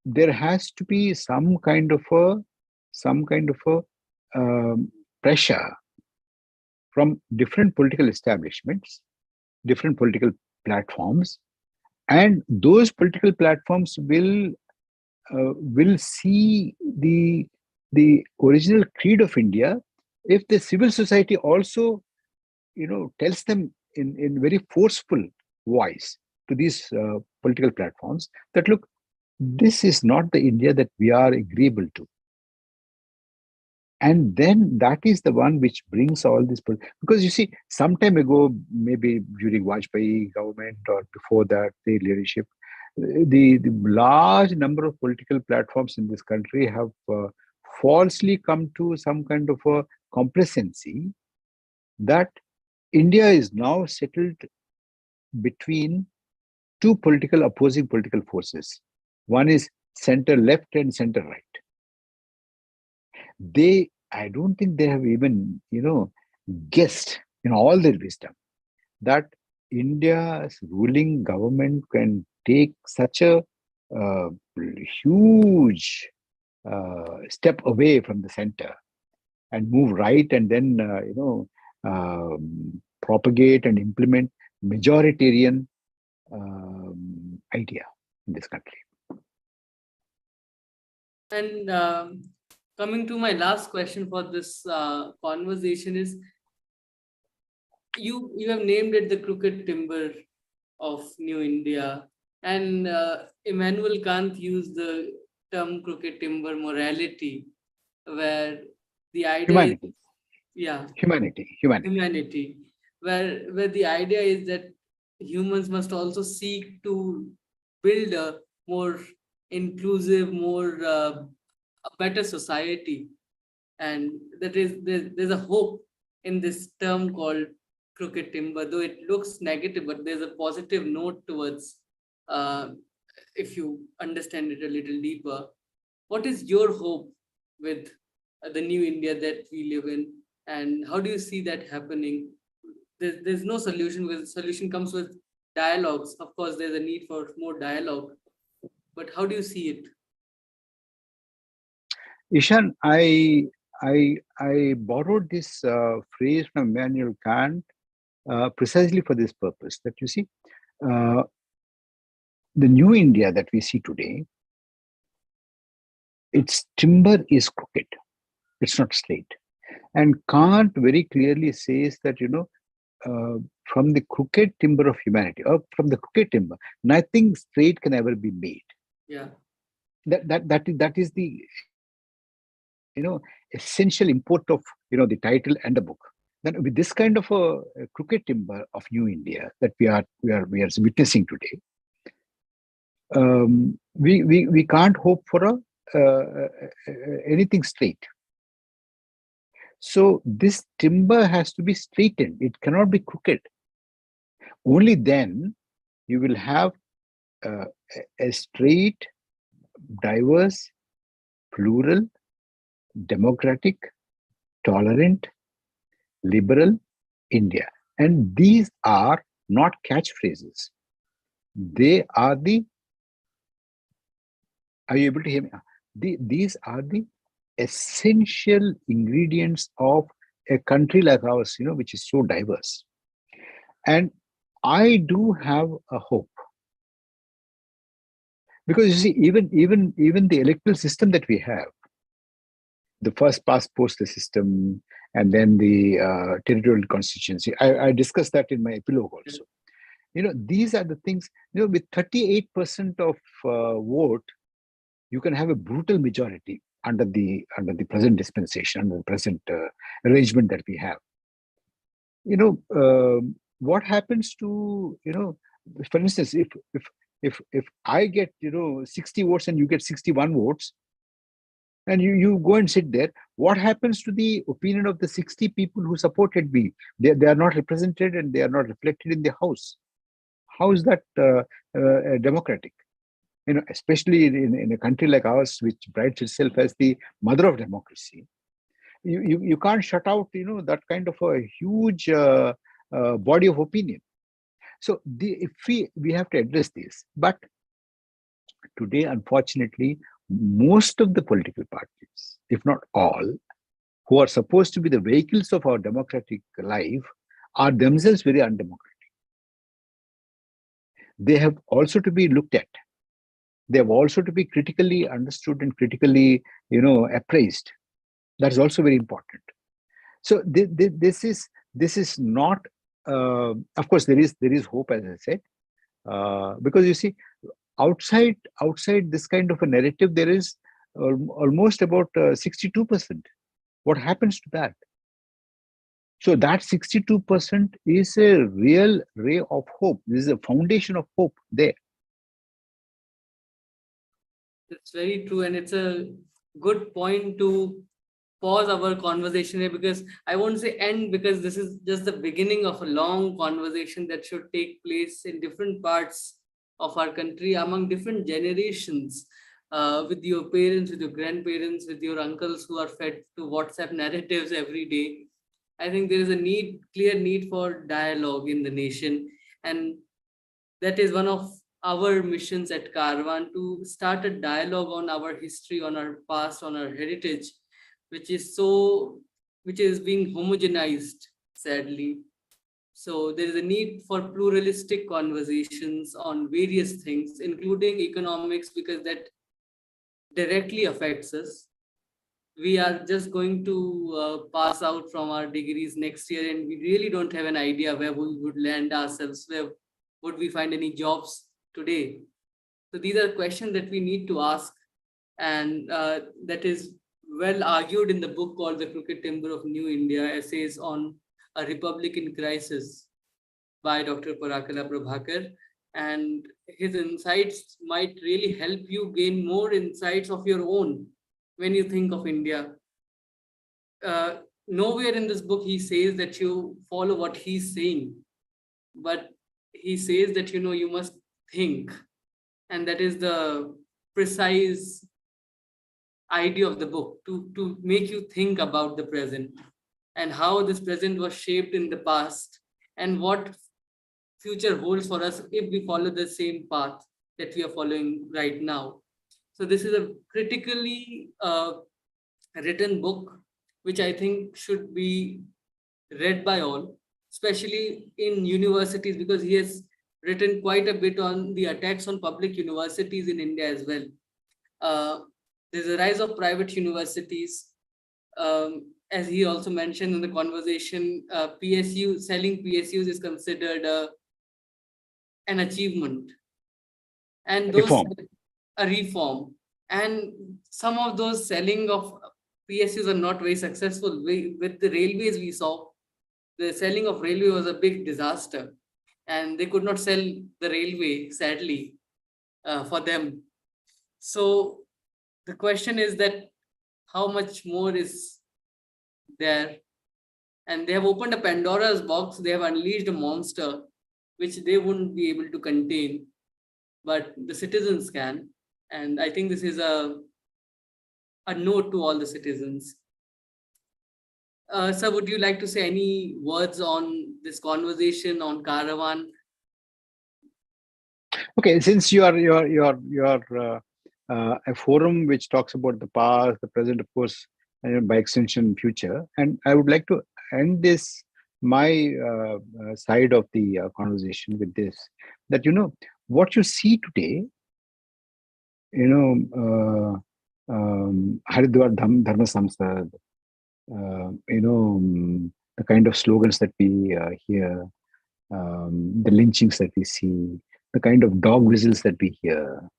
there has to be some kind of a pressure from different political establishments, different political platforms, and those political platforms will see the original creed of India if the civil society also tells them in very forceful voice to these political platforms that, look, this is not the India that we are agreeable to. And then that is the one which brings all this, because you see, some time ago, maybe during Vajpayee government or before that, the leadership, the large number of political platforms in this country have falsely come to some kind of a complacency that India is now settled between two opposing political forces. One is center left and center right. I don't think they have even, guessed in all their wisdom that India's ruling government can take such a a huge step away from the center and move right, and then propagate and implement majoritarian idea in this country. And coming to my last question for this conversation is, you have named it the crooked timber of New India, and Immanuel Kant used the term crooked timber morality, where the idea is, Humanity, yeah, humanity. humanity, where the idea is that humans must also seek to build a more inclusive, more a better society, and that is there's a hope in this term called crooked timber, though it looks negative, but there's a positive note towards, uh, if you understand it a little deeper. What is your hope with the new India that we live in, and how do you see that happening? There's no solution, because solution comes with dialogues. Of course, there's a need for more dialogue, but how do you see it? Ishan, I borrowed this phrase from Immanuel Kant precisely for this purpose. That you see, uh, the new India that we see today, its timber is crooked. It's not straight. And Kant very clearly says that, from the crooked timber of humanity, or from the crooked timber, nothing straight can ever be made. Yeah, That is the essential import of the title and the book. Then with this kind of a crooked timber of new India that we are witnessing today, we can't hope for anything straight. So this timber has to be straightened. It cannot be crooked. Only then you will have a straight, diverse, plural, democratic, tolerant, liberal India. And these are not catchphrases. They are are you able to hear me? These are the essential ingredients of a country like ours, which is so diverse. And I do have a hope, because you see, even the electoral system that we have, the first past post the system, and then the territorial constituency. I discussed that in my epilogue also. These are the things. With 38% of vote, you can have a brutal majority under the present dispensation, under the present arrangement that we have. What happens to for instance, if I get 60 votes and you get 61 votes, and you go and sit there, what happens to the opinion of the 60 people who supported me? They are not represented and they are not reflected in the house. How is that democratic? Especially in a country like ours, which prides itself as the mother of democracy, you can't shut out that kind of a huge body of opinion. So if we have to address this, but today, unfortunately, most of the political parties, if not all, who are supposed to be the vehicles of our democratic life, are themselves very undemocratic. They have also to be looked at. They have also to be critically understood and critically, appraised. That is also very important. So this is not. Of course, there is hope, as I said, because you see, outside this kind of a narrative, there is almost about 62%. What happens to that? So that 62% is a real ray of hope. This is a foundation of hope there. it's very true, and it's a good point to pause our conversation here, because I won't say end, because this is just the beginning of a long conversation that should take place in different parts of our country, among different generations, with your parents, with your grandparents, with your uncles who are fed to WhatsApp narratives every day. I think there is a clear need for dialogue in the nation, and that is one of our missions at Caravan to start a dialogue on our history, on our past, on our heritage, which is being homogenized, sadly. So there is a need for pluralistic conversations on various things, including economics, because that directly affects us. We are just going to pass out from our degrees next year, and we really don't have an idea where we would land ourselves, where would we find any jobs today. So these are questions that we need to ask, and that is well argued in the book called The Crooked Timber of New India, Essays on a Republic in Crisis by Dr. Parakala Prabhakar. And his insights might really help you gain more insights of your own when you think of India. Nowhere in this book he says that you follow what he's saying, but he says that you must think, and that is the precise idea of the book, to make you think about the present and how this present was shaped in the past and what future holds for us if we follow the same path that we are following right now. So this is a critically written book, which I think should be read by all, especially in universities, because he has written quite a bit on the attacks on public universities in India as well. There's a rise of private universities. As he also mentioned in the conversation, selling PSUs is considered an achievement. And those Reform. a reform. And some of those selling of PSUs are not very successful. With the railways, we saw the selling of railway was a big disaster, and they could not sell the railway, sadly, for them. So the question is that how much more is there? And they have opened a Pandora's box. They have unleashed a monster which they wouldn't be able to contain, but the citizens can. And I think this is a note to all the citizens. Sir, would you like to say any words on this conversation on Caravan? Okay, since you are a forum which talks about the past, the present, of course, and by extension, future, and I would like to end this my side of the conversation with this, that what you see today, Haridwar Dharma Samsad, the kind of slogans that we hear, the lynchings that we see, the kind of dog whistles that we hear.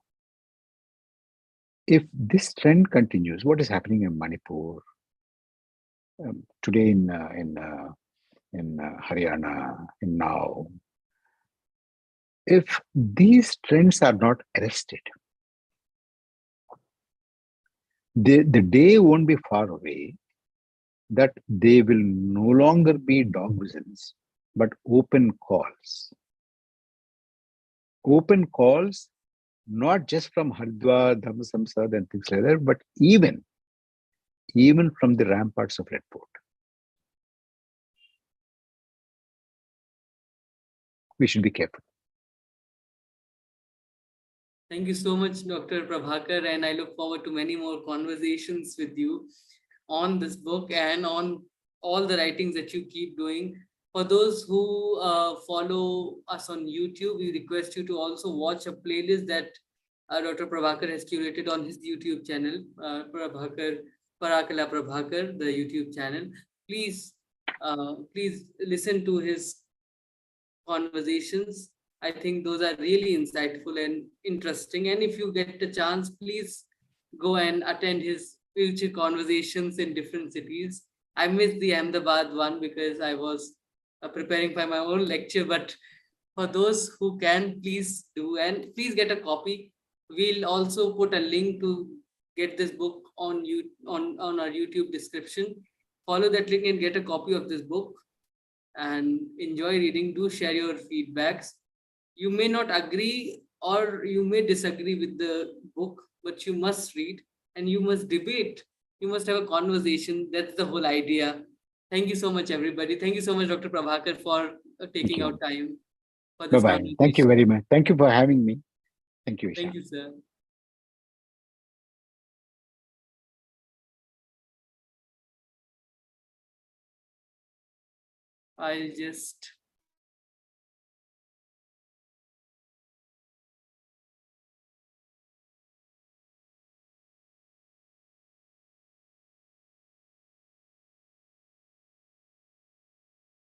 If this trend continues, what is happening in Manipur today in Haryana, in now, if these trends are not arrested, the day won't be far away that they will no longer be dog whistles, but open calls. Open calls, not just from Haridwar, Dharma Samsad and things like that, but even from the ramparts of Red Fort. We should be careful. Thank you so much, Dr. Prabhakar, and I look forward to many more conversations with you on this book and on all the writings that you keep doing. For those who follow us on YouTube, we request you to also watch a playlist that Dr. Prabhakar has curated on his YouTube channel, Parakala Prabhakar, the YouTube channel. Please listen to his conversations. I think those are really insightful and interesting. And if you get the chance, please go and attend his future conversations in different cities. I missed the Ahmedabad one because I was preparing for my own lecture, but for those who can, please do, and please get a copy. We'll also put a link to get this book on our YouTube description. Follow that link and get a copy of this book and enjoy reading. Do share your feedbacks. You may not agree or you may disagree with the book, but you must read and you must debate. You must have a conversation. That's the whole idea. Thank you so much, everybody. Thank you so much, Dr. Prabhakar, for taking out time for this Bye-bye. conversation. Thank you very much. Thank you for having me. Thank you, Thank Eshan. you, sir. I'll just